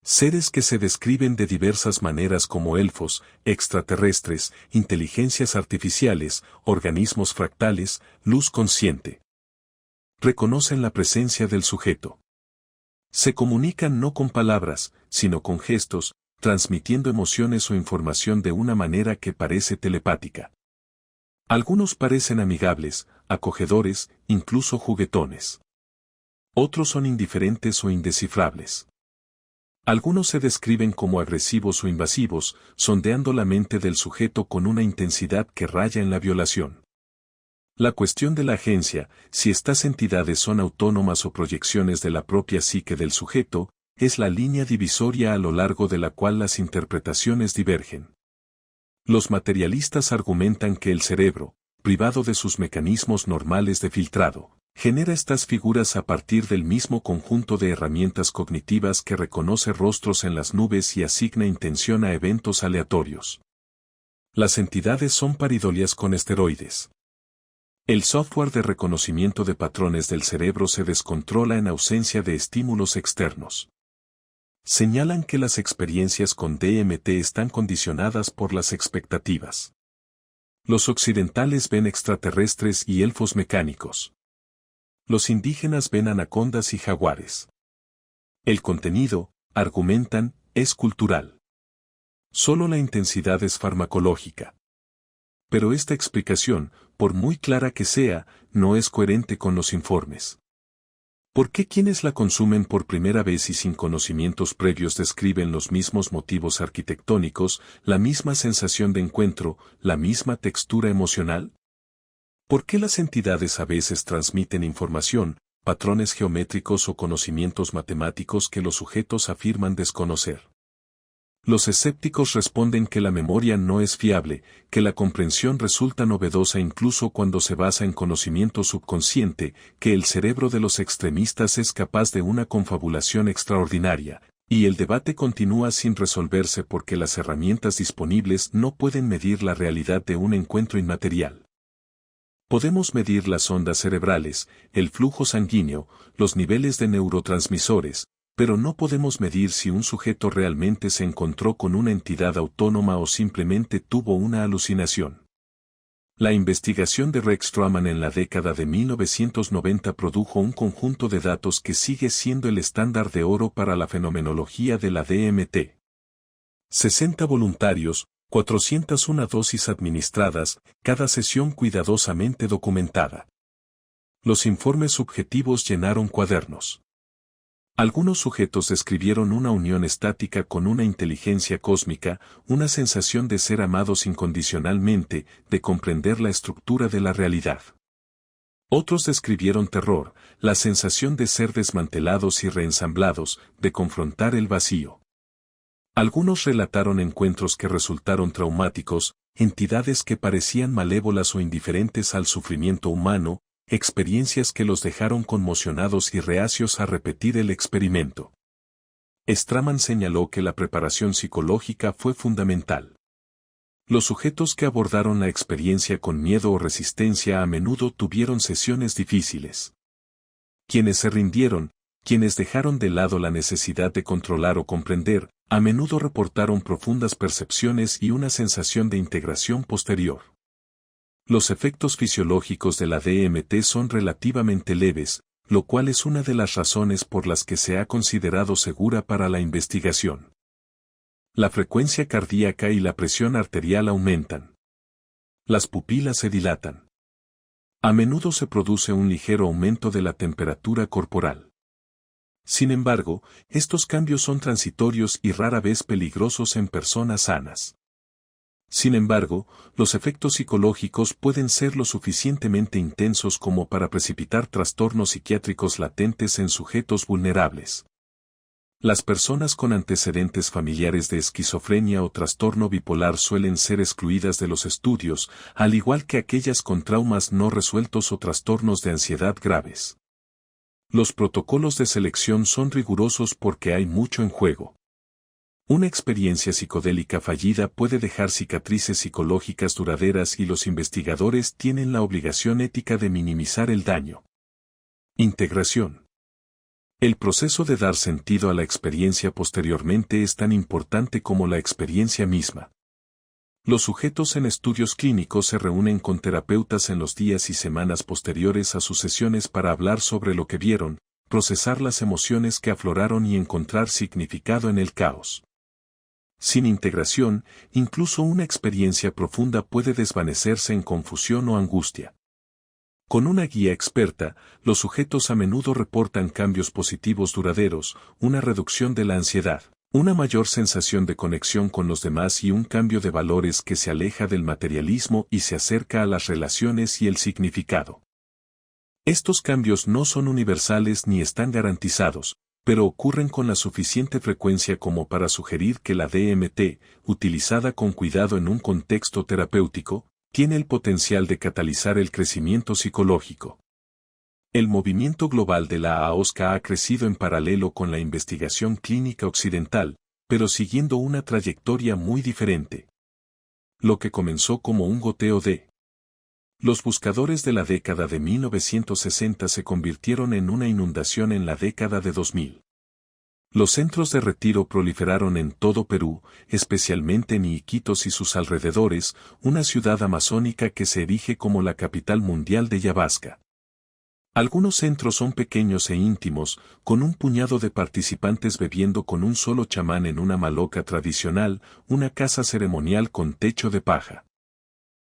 Speaker 1: Seres que se describen de diversas maneras como elfos, extraterrestres, inteligencias artificiales, organismos fractales, luz consciente. Reconocen la presencia del sujeto. Se comunican no con palabras, sino con gestos, transmitiendo emociones o información de una manera que parece telepática. Algunos parecen amigables, acogedores, incluso juguetones. Otros son indiferentes o indescifrables. Algunos se describen como agresivos o invasivos, sondeando la mente del sujeto con una intensidad que raya en la violación. La cuestión de la agencia, si estas entidades son autónomas o proyecciones de la propia psique del sujeto, es la línea divisoria a lo largo de la cual las interpretaciones divergen. Los materialistas argumentan que el cerebro, privado de sus mecanismos normales de filtrado, genera estas figuras a partir del mismo conjunto de herramientas cognitivas que reconoce rostros en las nubes y asigna intención a eventos aleatorios. Las entidades son paridolias con esteroides. El software de reconocimiento de patrones del cerebro se descontrola en ausencia de estímulos externos. Señalan que las experiencias con DMT están condicionadas por las expectativas. Los occidentales ven extraterrestres y elfos mecánicos. Los indígenas ven anacondas y jaguares. El contenido, argumentan, es cultural. Solo la intensidad es farmacológica. Pero esta explicación, por muy clara que sea, no es coherente con los informes. ¿Por qué quienes la consumen por primera vez y sin conocimientos previos describen los mismos motivos arquitectónicos, la misma sensación de encuentro, la misma textura emocional? ¿Por qué las entidades a veces transmiten información, patrones geométricos o conocimientos matemáticos que los sujetos afirman desconocer? Los escépticos responden que la memoria no es fiable, que la comprensión resulta novedosa incluso cuando se basa en conocimiento subconsciente, que el cerebro de los extremistas es capaz de una confabulación extraordinaria, y el debate continúa sin resolverse porque las herramientas disponibles no pueden medir la realidad de un encuentro inmaterial. Podemos medir las ondas cerebrales, el flujo sanguíneo, los niveles de neurotransmisores, pero no podemos medir si un sujeto realmente se encontró con una entidad autónoma o simplemente tuvo una alucinación. La investigación de Rex Truman en la década de 1990 produjo un conjunto de datos que sigue siendo el estándar de oro para la fenomenología de la DMT. 60 voluntarios, 401 dosis administradas, cada sesión cuidadosamente documentada. Los informes subjetivos llenaron cuadernos. Algunos sujetos describieron una unión estática con una inteligencia cósmica, una sensación de ser amados incondicionalmente, de comprender la estructura de la realidad. Otros describieron terror, la sensación de ser desmantelados y reensamblados, de confrontar el vacío. Algunos relataron encuentros que resultaron traumáticos, entidades que parecían malévolas o indiferentes al sufrimiento humano, experiencias que los dejaron conmocionados y reacios a repetir el experimento. Straman señaló que la preparación psicológica fue fundamental. Los sujetos que abordaron la experiencia con miedo o resistencia a menudo tuvieron sesiones difíciles. Quienes se rindieron, quienes dejaron de lado la necesidad de controlar o comprender, a menudo reportaron profundas percepciones y una sensación de integración posterior. Los efectos fisiológicos de la DMT son relativamente leves, lo cual es una de las razones por las que se ha considerado segura para la investigación. La frecuencia cardíaca y la presión arterial aumentan. Las pupilas se dilatan. A menudo se produce un ligero aumento de la temperatura corporal. Sin embargo, estos cambios son transitorios y rara vez peligrosos en personas sanas. Sin embargo, los efectos psicológicos pueden ser lo suficientemente intensos como para precipitar trastornos psiquiátricos latentes en sujetos vulnerables. Las personas con antecedentes familiares de esquizofrenia o trastorno bipolar suelen ser excluidas de los estudios, al igual que aquellas con traumas no resueltos o trastornos de ansiedad graves. Los protocolos de selección son rigurosos porque hay mucho en juego. Una experiencia psicodélica fallida puede dejar cicatrices psicológicas duraderas y los investigadores tienen la obligación ética de minimizar el daño. Integración. El proceso de dar sentido a la experiencia posteriormente es tan importante como la experiencia misma. Los sujetos en estudios clínicos se reúnen con terapeutas en los días y semanas posteriores a sus sesiones para hablar sobre lo que vieron, procesar las emociones que afloraron y encontrar significado en el caos. Sin integración, incluso una experiencia profunda puede desvanecerse en confusión o angustia. Con una guía experta, los sujetos a menudo reportan cambios positivos duraderos, una reducción de la ansiedad, una mayor sensación de conexión con los demás y un cambio de valores que se aleja del materialismo y se acerca a las relaciones y el significado. Estos cambios no son universales ni están garantizados, pero ocurren con la suficiente frecuencia como para sugerir que la DMT, utilizada con cuidado en un contexto terapéutico, tiene el potencial de catalizar el crecimiento psicológico. El movimiento global de la ayahuasca ha crecido en paralelo con la investigación clínica occidental, pero siguiendo una trayectoria muy diferente. Lo que comenzó como un goteo de los buscadores de la década de 1960 se convirtieron en una inundación en la década de 2000. Los centros de retiro proliferaron en todo Perú, especialmente en Iquitos y sus alrededores, una ciudad amazónica que se erige como la capital mundial de ayahuasca. Algunos centros son pequeños e íntimos, con un puñado de participantes bebiendo con un solo chamán en una maloca tradicional, una casa ceremonial con techo de paja.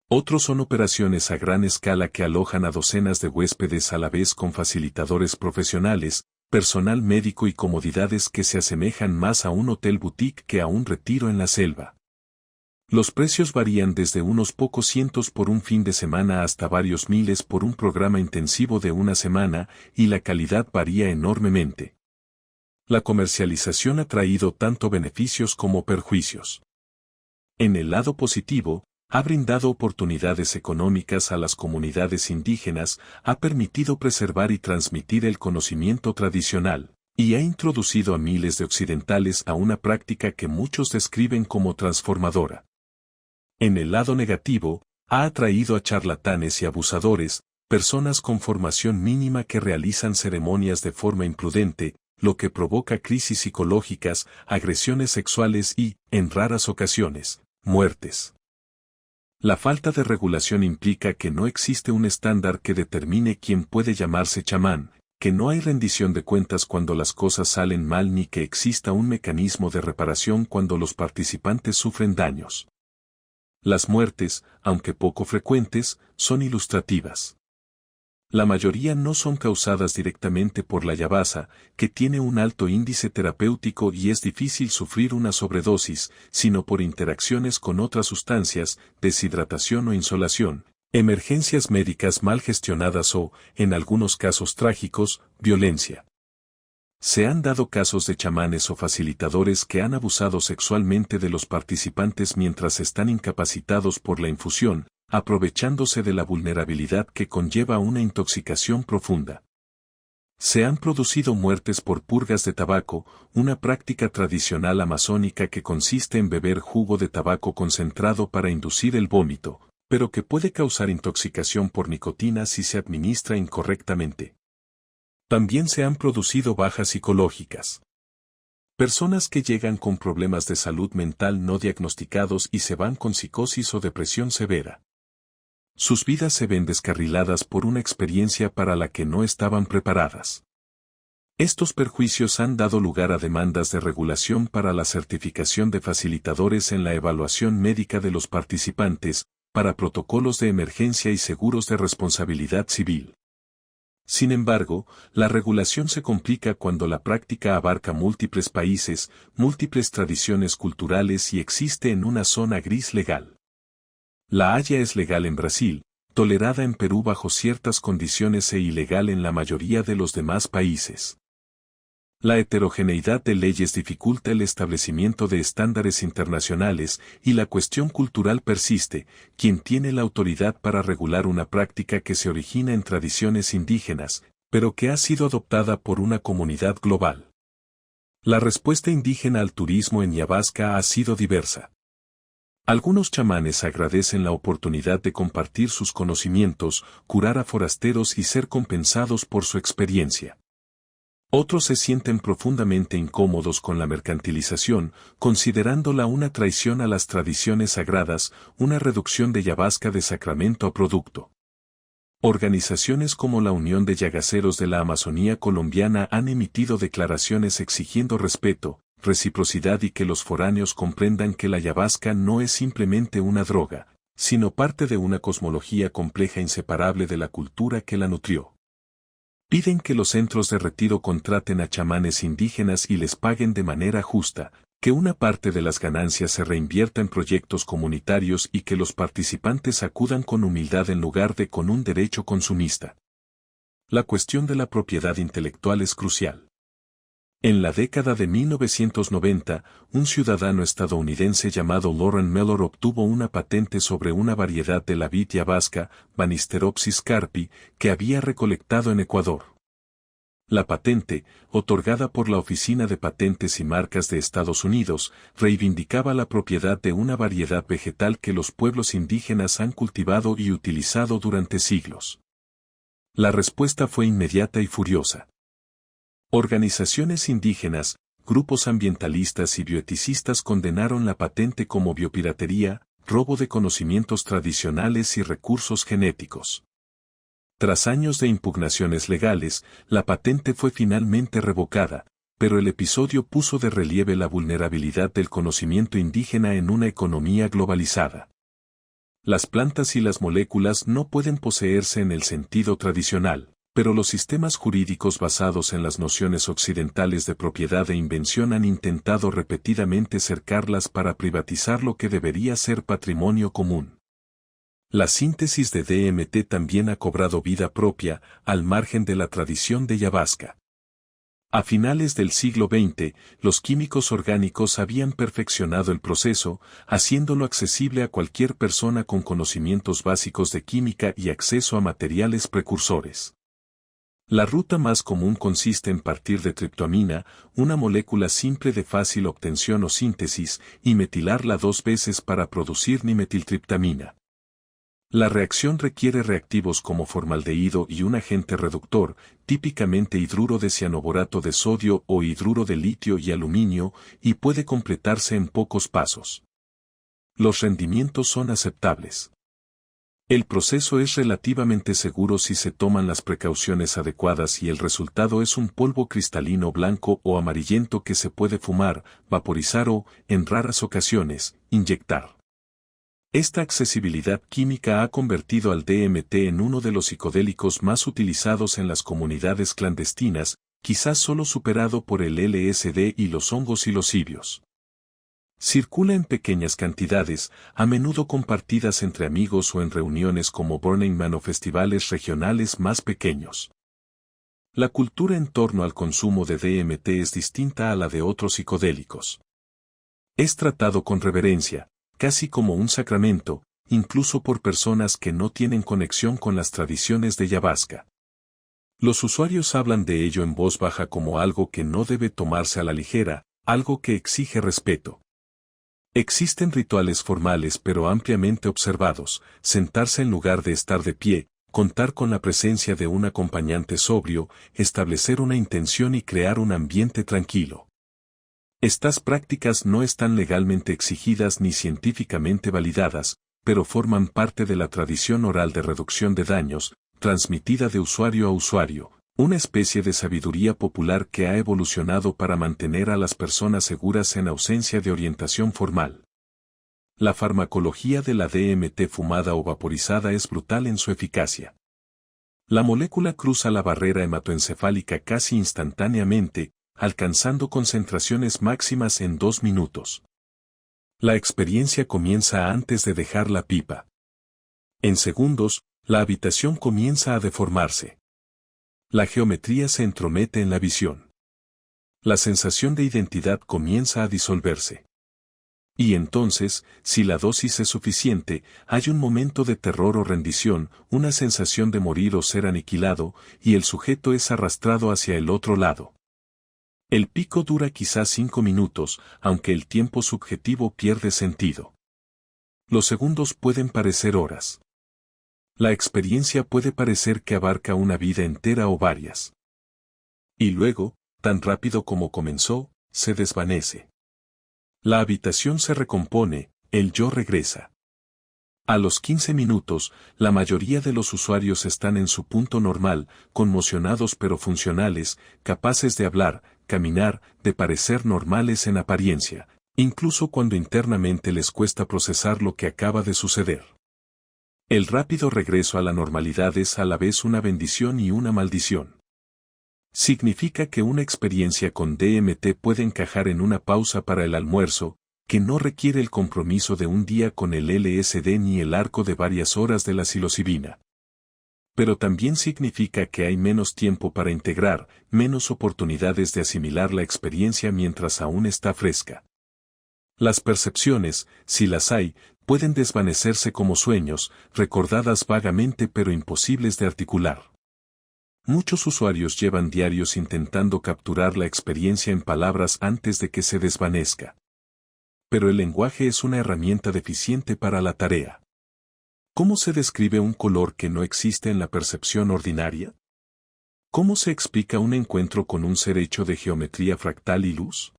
Speaker 1: Otros son operaciones a gran escala que alojan a docenas de huéspedes a la vez con facilitadores profesionales, personal médico y comodidades que se asemejan más a un hotel boutique que a un retiro en la selva. Los precios varían desde unos pocos cientos por un fin de semana hasta varios miles por un programa intensivo de una semana, y la calidad varía enormemente. La comercialización ha traído tanto beneficios como perjuicios. En el lado positivo, ha brindado oportunidades económicas a las comunidades indígenas, ha permitido preservar y transmitir el conocimiento tradicional, y ha introducido a miles de occidentales a una práctica que muchos describen como transformadora. En el lado negativo, ha atraído a charlatanes y abusadores, personas con formación mínima que realizan ceremonias de forma imprudente, lo que provoca crisis psicológicas, agresiones sexuales y, en raras ocasiones, muertes. La falta de regulación implica que no existe un estándar que determine quién puede llamarse chamán, que no hay rendición de cuentas cuando las cosas salen mal ni que exista un mecanismo de reparación cuando los participantes sufren daños. Las muertes, aunque poco frecuentes, son ilustrativas. La mayoría no son causadas directamente por la ayahuasca, que tiene un alto índice terapéutico y es difícil sufrir una sobredosis, sino por interacciones con otras sustancias, deshidratación o insolación, emergencias médicas mal gestionadas o, en algunos casos trágicos, violencia. Se han dado casos de chamanes o facilitadores que han abusado sexualmente de los participantes mientras están incapacitados por la infusión, aprovechándose de la vulnerabilidad que conlleva una intoxicación profunda. Se han producido muertes por purgas de tabaco, una práctica tradicional amazónica que consiste en beber jugo de tabaco concentrado para inducir el vómito, pero que puede causar intoxicación por nicotina si se administra incorrectamente. También se han producido bajas psicológicas. Personas que llegan con problemas de salud mental no diagnosticados y se van con psicosis o depresión severa. Sus vidas se ven descarriladas por una experiencia para la que no estaban preparadas. Estos perjuicios han dado lugar a demandas de regulación para la certificación de facilitadores en la evaluación médica de los participantes, para protocolos de emergencia y seguros de responsabilidad civil. Sin embargo, la regulación se complica cuando la práctica abarca múltiples países, múltiples tradiciones culturales y existe en una zona gris legal. La haya es legal en Brasil, tolerada en Perú bajo ciertas condiciones e ilegal en la mayoría de los demás países. La heterogeneidad de leyes dificulta el establecimiento de estándares internacionales y la cuestión cultural persiste. ¿Quién tiene la autoridad para regular una práctica que se origina en tradiciones indígenas, pero que ha sido adoptada por una comunidad global? La respuesta indígena al turismo en Yabasca ha sido diversa. Algunos chamanes agradecen la oportunidad de compartir sus conocimientos, curar a forasteros y ser compensados por su experiencia. Otros se sienten profundamente incómodos con la mercantilización, considerándola una traición a las tradiciones sagradas, una reducción de Yabasca de sacramento a producto. Organizaciones como la Unión de Yagaceros de la Amazonía colombiana han emitido declaraciones exigiendo respeto, reciprocidad y que los foráneos comprendan que la Yabasca no es simplemente una droga, sino parte de una cosmología compleja inseparable de la cultura que la nutrió. Piden que los centros de retiro contraten a chamanes indígenas y les paguen de manera justa, que una parte de las ganancias se reinvierta en proyectos comunitarios y que los participantes acudan con humildad en lugar de con un derecho consumista. La cuestión de la propiedad intelectual es crucial. En la década de 1990, un ciudadano estadounidense llamado Lauren Mellor obtuvo una patente sobre una variedad de la vid yabasca, Banisteropsis carpi, que había recolectado en Ecuador. La patente, otorgada por la Oficina de Patentes y Marcas de Estados Unidos, reivindicaba la propiedad de una variedad vegetal que los pueblos indígenas han cultivado y utilizado durante siglos. La respuesta fue inmediata y furiosa. Organizaciones indígenas, grupos ambientalistas y bioeticistas condenaron la patente como biopiratería, robo de conocimientos tradicionales y recursos genéticos. Tras años de impugnaciones legales, la patente fue finalmente revocada, pero el episodio puso de relieve la vulnerabilidad del conocimiento indígena en una economía globalizada. Las plantas y las moléculas no pueden poseerse en el sentido tradicional, pero los sistemas jurídicos basados en las nociones occidentales de propiedad e invención han intentado repetidamente cercarlas para privatizar lo que debería ser patrimonio común. La síntesis de DMT también ha cobrado vida propia, al margen de la tradición de Yabasca. A finales del siglo XX, los químicos orgánicos habían perfeccionado el proceso, haciéndolo accesible a cualquier persona con conocimientos básicos de química y acceso a materiales precursores. La ruta más común consiste en partir de triptoamina, una molécula simple de fácil obtención o síntesis, y metilarla 2 veces para producir nimetiltriptamina. La reacción requiere reactivos como formaldehído y un agente reductor, típicamente hidruro de cianoborato de sodio o hidruro de litio y aluminio, y puede completarse en pocos pasos. Los rendimientos son aceptables. El proceso es relativamente seguro si se toman las precauciones adecuadas y el resultado es un polvo cristalino blanco o amarillento que se puede fumar, vaporizar o, en raras ocasiones, inyectar. Esta accesibilidad química ha convertido al DMT en uno de los psicodélicos más utilizados en las comunidades clandestinas, quizás solo superado por el LSD y los hongos psilocibios. Circula en pequeñas cantidades, a menudo compartidas entre amigos o en reuniones como Burning Man o festivales regionales más pequeños. La cultura en torno al consumo de DMT es distinta a la de otros psicodélicos. Es tratado con reverencia, casi como un sacramento, incluso por personas que no tienen conexión con las tradiciones de Yabasca. Los usuarios hablan de ello en voz baja como algo que no debe tomarse a la ligera, algo que exige respeto. Existen rituales formales pero ampliamente observados, sentarse en lugar de estar de pie, contar con la presencia de un acompañante sobrio, establecer una intención y crear un ambiente tranquilo. Estas prácticas no están legalmente exigidas ni científicamente validadas, pero forman parte de la tradición oral de reducción de daños, transmitida de usuario a usuario, una especie de sabiduría popular que ha evolucionado para mantener a las personas seguras en ausencia de orientación formal. La farmacología de la DMT fumada o vaporizada es brutal en su eficacia. La molécula cruza la barrera hematoencefálica casi instantáneamente, alcanzando concentraciones máximas en 2 minutos. La experiencia comienza antes de dejar la pipa. En segundos, la habitación comienza a deformarse. La geometría se entromete en la visión. La sensación de identidad comienza a disolverse. Y entonces, si la dosis es suficiente, hay un momento de terror o rendición, una sensación de morir o ser aniquilado, y el sujeto es arrastrado hacia el otro lado. El pico dura quizás 5 minutos, aunque el tiempo subjetivo pierde sentido. Los segundos pueden parecer horas. La experiencia puede parecer que abarca una vida entera o varias. Y luego, tan rápido como comenzó, se desvanece. La habitación se recompone, el yo regresa. A los 15 minutos, la mayoría de los usuarios están en su punto normal, conmocionados pero funcionales, capaces de hablar, caminar, de parecer normales en apariencia, incluso cuando internamente les cuesta procesar lo que acaba de suceder. El rápido regreso a la normalidad es a la vez una bendición y una maldición. Significa que una experiencia con DMT puede encajar en una pausa para el almuerzo, que no requiere el compromiso de un día con el LSD ni el arco de varias horas de la psilocibina. Pero también significa que hay menos tiempo para integrar, menos oportunidades de asimilar la experiencia mientras aún está fresca. Las percepciones, si las hay, pueden desvanecerse como sueños, recordadas vagamente pero imposibles de articular. Muchos usuarios llevan diarios intentando capturar la experiencia en palabras antes de que se desvanezca. Pero el lenguaje es una herramienta deficiente para la tarea. ¿Cómo se describe un color que no existe en la percepción ordinaria? ¿Cómo se explica un encuentro con un ser hecho de geometría fractal y luz?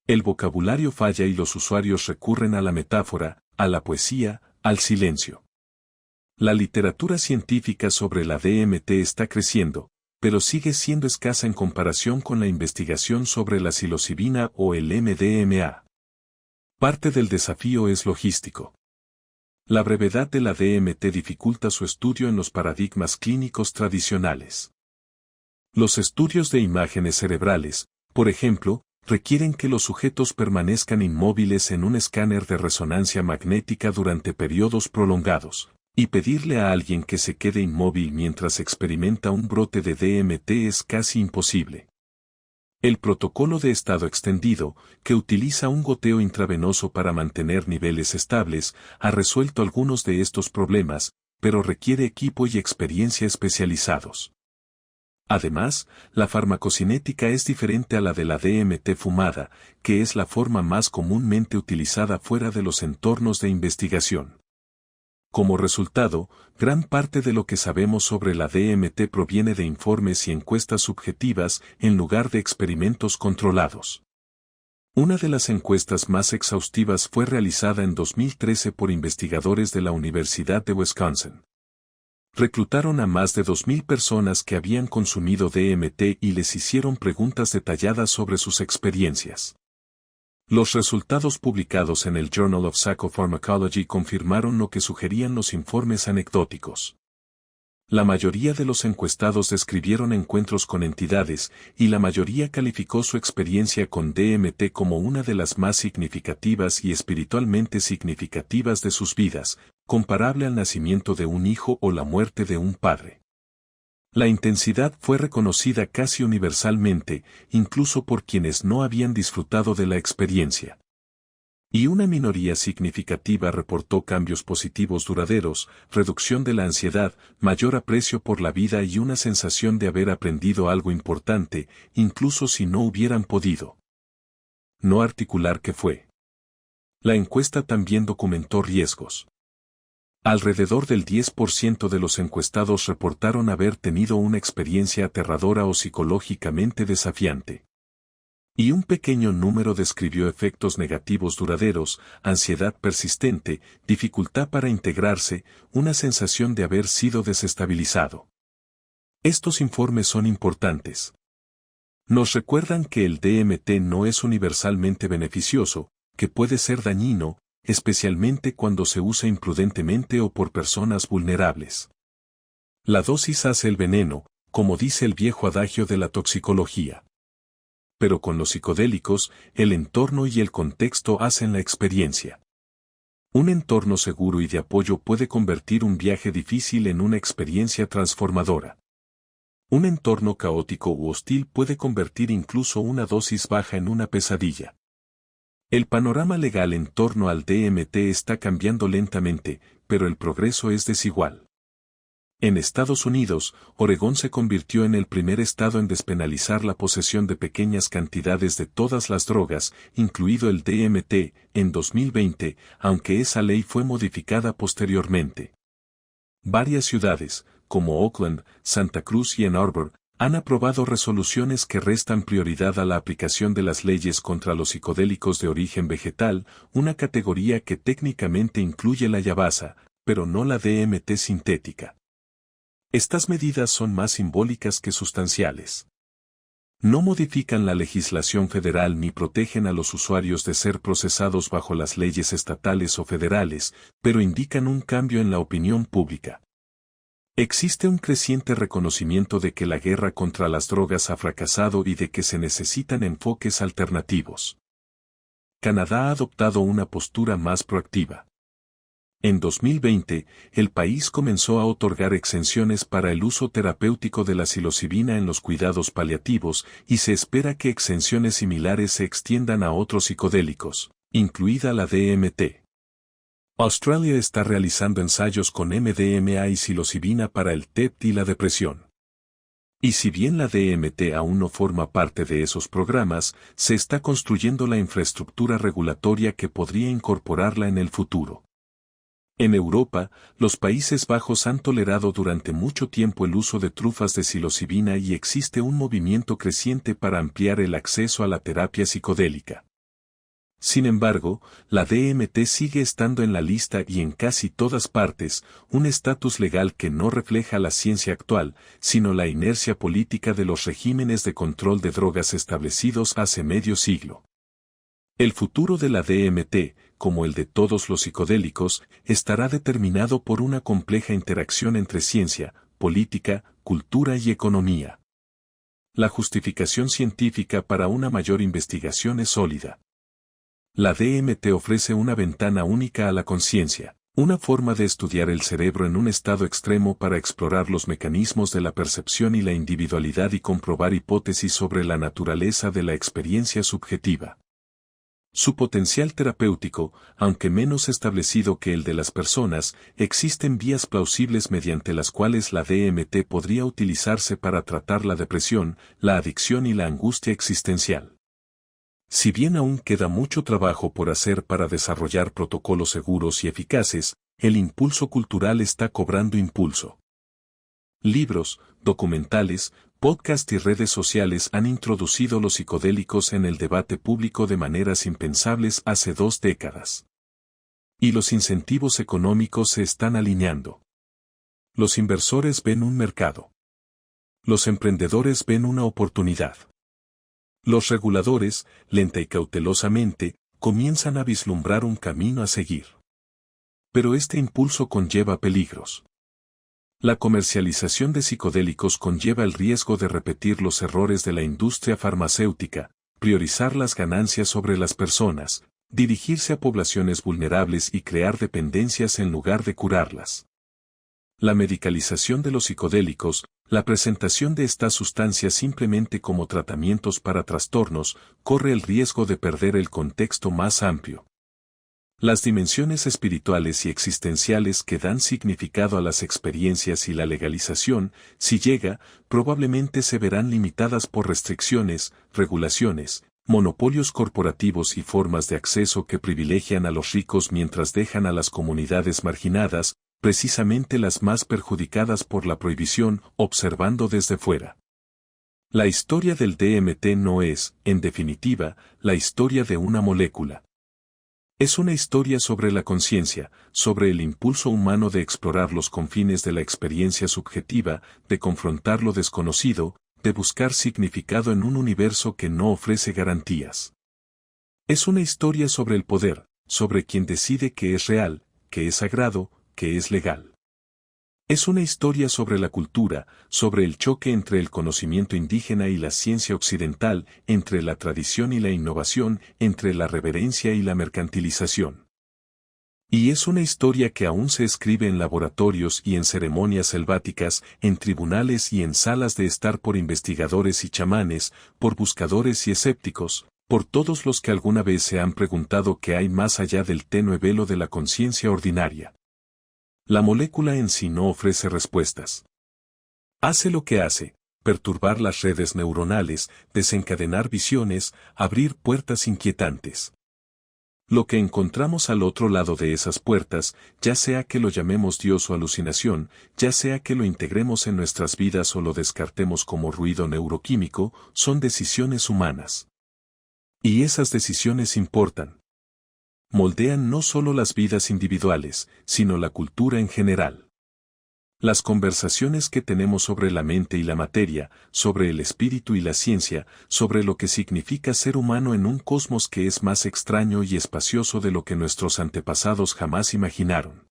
Speaker 1: El vocabulario falla y los usuarios recurren a la metáfora, a la poesía, al silencio. La literatura científica sobre la DMT está creciendo, pero sigue siendo escasa en comparación con la investigación sobre la psilocibina o el MDMA. Parte del desafío es logístico. La brevedad de la DMT dificulta su estudio en los paradigmas clínicos tradicionales. Los estudios de imágenes cerebrales, por ejemplo, requieren que los sujetos permanezcan inmóviles en un escáner de resonancia magnética durante periodos prolongados. Y pedirle a alguien que se quede inmóvil mientras experimenta un brote de DMT es casi imposible. El protocolo de estado extendido, que utiliza un goteo intravenoso para mantener niveles estables, ha resuelto algunos de estos problemas, pero requiere equipo y experiencia especializados. Además, la farmacocinética es diferente a la de la DMT fumada, que es la forma más comúnmente utilizada fuera de los entornos de investigación. Como resultado, gran parte de lo que sabemos sobre la DMT proviene de informes y encuestas subjetivas en lugar de experimentos controlados. Una de las encuestas más exhaustivas fue realizada en 2013 por investigadores de la Universidad de Wisconsin. Reclutaron a más de 2.000 personas que habían consumido DMT y les hicieron preguntas detalladas sobre sus experiencias. Los resultados publicados en el Journal of Psychopharmacology confirmaron lo que sugerían los informes anecdóticos. La mayoría de los encuestados describieron encuentros con entidades, y la mayoría calificó su experiencia con DMT como una de las más significativas y espiritualmente significativas de sus vidas, comparable al nacimiento de un hijo o la muerte de un padre. La intensidad fue reconocida casi universalmente, incluso por quienes no habían disfrutado de la experiencia. Y una minoría significativa reportó cambios positivos duraderos, reducción de la ansiedad, mayor aprecio por la vida y una sensación de haber aprendido algo importante, incluso si no hubieran podido no articular qué fue. La encuesta también documentó riesgos. Alrededor del 10% de los encuestados reportaron haber tenido una experiencia aterradora o psicológicamente desafiante. Y un pequeño número describió efectos negativos duraderos, ansiedad persistente, dificultad para integrarse, una sensación de haber sido desestabilizado. Estos informes son importantes. Nos recuerdan que el DMT no es universalmente beneficioso, que puede ser dañino, especialmente cuando se usa imprudentemente o por personas vulnerables. La dosis hace el veneno, como dice el viejo adagio de la toxicología. Pero con los psicodélicos, el entorno y el contexto hacen la experiencia. Un entorno seguro y de apoyo puede convertir un viaje difícil en una experiencia transformadora. Un entorno caótico u hostil puede convertir incluso una dosis baja en una pesadilla. El panorama legal en torno al DMT está cambiando lentamente, pero el progreso es desigual. En Estados Unidos, Oregón se convirtió en el primer estado en despenalizar la posesión de pequeñas cantidades de todas las drogas, incluido el DMT, en 2020, aunque esa ley fue modificada posteriormente. Varias ciudades, como Oakland, Santa Cruz y Ann Arbor, han aprobado resoluciones que restan prioridad a la aplicación de las leyes contra los psicodélicos de origen vegetal, una categoría que técnicamente incluye la ayahuasca, pero no la DMT sintética. Estas medidas son más simbólicas que sustanciales. No modifican la legislación federal ni protegen a los usuarios de ser procesados bajo las leyes estatales o federales, pero indican un cambio en la opinión pública. Existe un creciente reconocimiento de que la guerra contra las drogas ha fracasado y de que se necesitan enfoques alternativos. Canadá ha adoptado una postura más proactiva. En 2020, el país comenzó a otorgar exenciones para el uso terapéutico de la psilocibina en los cuidados paliativos y se espera que exenciones similares se extiendan a otros psicodélicos, incluida la DMT. Australia está realizando ensayos con MDMA y psilocibina para el TED y la depresión. Y si bien la DMT aún no forma parte de esos programas, se está construyendo la infraestructura regulatoria que podría incorporarla en el futuro. En Europa, los Países Bajos han tolerado durante mucho tiempo el uso de trufas de psilocibina y existe un movimiento creciente para ampliar el acceso a la terapia psicodélica. Sin embargo, la DMT sigue estando en la lista y en casi todas partes, un estatus legal que no refleja la ciencia actual, sino la inercia política de los regímenes de control de drogas establecidos hace medio siglo. El futuro de la DMT, como el de todos los psicodélicos, estará determinado por una compleja interacción entre ciencia, política, cultura y economía. La justificación científica para una mayor investigación es sólida. La DMT ofrece una ventana única a la conciencia, una forma de estudiar el cerebro en un estado extremo para explorar los mecanismos de la percepción y la individualidad y comprobar hipótesis sobre la naturaleza de la experiencia subjetiva. Su potencial terapéutico, aunque menos establecido que el de las personas, existen vías plausibles mediante las cuales la DMT podría utilizarse para tratar la depresión, la adicción y la angustia existencial. Si bien aún queda mucho trabajo por hacer para desarrollar protocolos seguros y eficaces, el impulso cultural está cobrando impulso. Libros, documentales, podcasts y redes sociales han introducido los psicodélicos en el debate público de maneras impensables hace 2 décadas. Y los incentivos económicos se están alineando. Los inversores ven un mercado. Los emprendedores ven una oportunidad. Los reguladores, lenta y cautelosamente, comienzan a vislumbrar un camino a seguir. Pero este impulso conlleva peligros. La comercialización de psicodélicos conlleva el riesgo de repetir los errores de la industria farmacéutica, priorizar las ganancias sobre las personas, dirigirse a poblaciones vulnerables y crear dependencias en lugar de curarlas. La medicalización de los psicodélicos, la presentación de estas sustancias simplemente como tratamientos para trastornos, corre el riesgo de perder el contexto más amplio. Las dimensiones espirituales y existenciales que dan significado a las experiencias y la legalización, si llega, probablemente se verán limitadas por restricciones, regulaciones, monopolios corporativos y formas de acceso que privilegian a los ricos mientras dejan a las comunidades marginadas, precisamente las más perjudicadas por la prohibición, observando desde fuera. La historia del DMT no es, en definitiva, la historia de una molécula. Es una historia sobre la conciencia, sobre el impulso humano de explorar los confines de la experiencia subjetiva, de confrontar lo desconocido, de buscar significado en un universo que no ofrece garantías. Es una historia sobre el poder, sobre quien decide qué es real, qué es sagrado, qué es legal. Es una historia sobre la cultura, sobre el choque entre el conocimiento indígena y la ciencia occidental, entre la tradición y la innovación, entre la reverencia y la mercantilización. Y es una historia que aún se escribe en laboratorios y en ceremonias selváticas, en tribunales y en salas de estar por investigadores y chamanes, por buscadores y escépticos, por todos los que alguna vez se han preguntado qué hay más allá del tenue velo de la conciencia ordinaria. La molécula en sí no ofrece respuestas. Hace lo que hace, perturbar las redes neuronales, desencadenar visiones, abrir puertas inquietantes. Lo que encontramos al otro lado de esas puertas, ya sea que lo llamemos Dios o alucinación, ya sea que lo integremos en nuestras vidas o lo descartemos como ruido neuroquímico, son decisiones humanas. Y esas decisiones importan. Moldean no solo las vidas individuales, sino la cultura en general. Las conversaciones que tenemos sobre la mente y la materia, sobre el espíritu y la ciencia, sobre lo que significa ser humano en un cosmos que es más extraño y espacioso de lo que nuestros antepasados jamás imaginaron.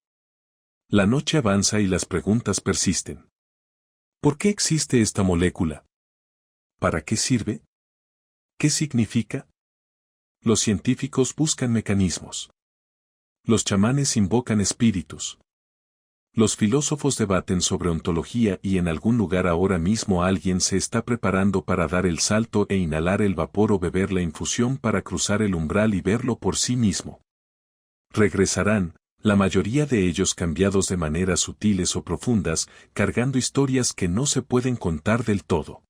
Speaker 1: La noche avanza y las preguntas persisten. ¿Por qué existe esta molécula? ¿Para qué sirve? ¿Qué significa? Los científicos buscan mecanismos. Los chamanes invocan espíritus. Los filósofos debaten sobre ontología y en algún lugar ahora mismo alguien se está preparando para dar el salto e inhalar el vapor o beber la infusión para cruzar el umbral y verlo por sí mismo. Regresarán, la mayoría de ellos cambiados de maneras sutiles o profundas, cargando historias que no se pueden contar del todo.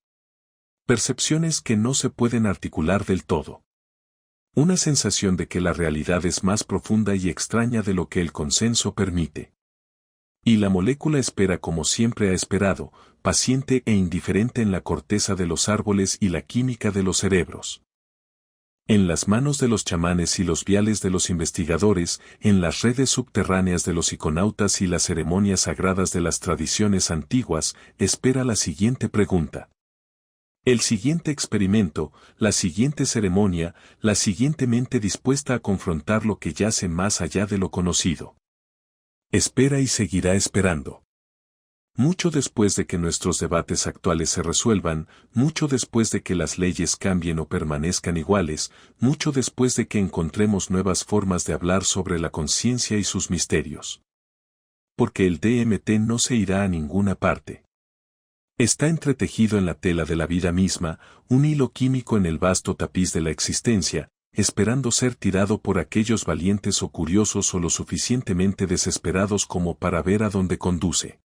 Speaker 1: Percepciones que no se pueden articular del todo. Una sensación de que la realidad es más profunda y extraña de lo que el consenso permite. Y la molécula espera como siempre ha esperado, paciente e indiferente en la corteza de los árboles y la química de los cerebros. En las manos de los chamanes y los viales de los investigadores, en las redes subterráneas de los iconautas y las ceremonias sagradas de las tradiciones antiguas, espera la siguiente pregunta. El siguiente experimento, la siguiente ceremonia, la siguiente mente dispuesta a confrontar lo que yace más allá de lo conocido. Espera y seguirá esperando. Mucho después de que nuestros debates actuales se resuelvan, mucho después de que las leyes cambien o permanezcan iguales, mucho después de que encontremos nuevas formas de hablar sobre la conciencia y sus misterios. Porque el DMT no se irá a ninguna parte. Está entretejido en la tela de la vida misma, un hilo químico en el vasto tapiz de la existencia, esperando ser tirado por aquellos valientes o curiosos o lo suficientemente desesperados como para ver a dónde conduce.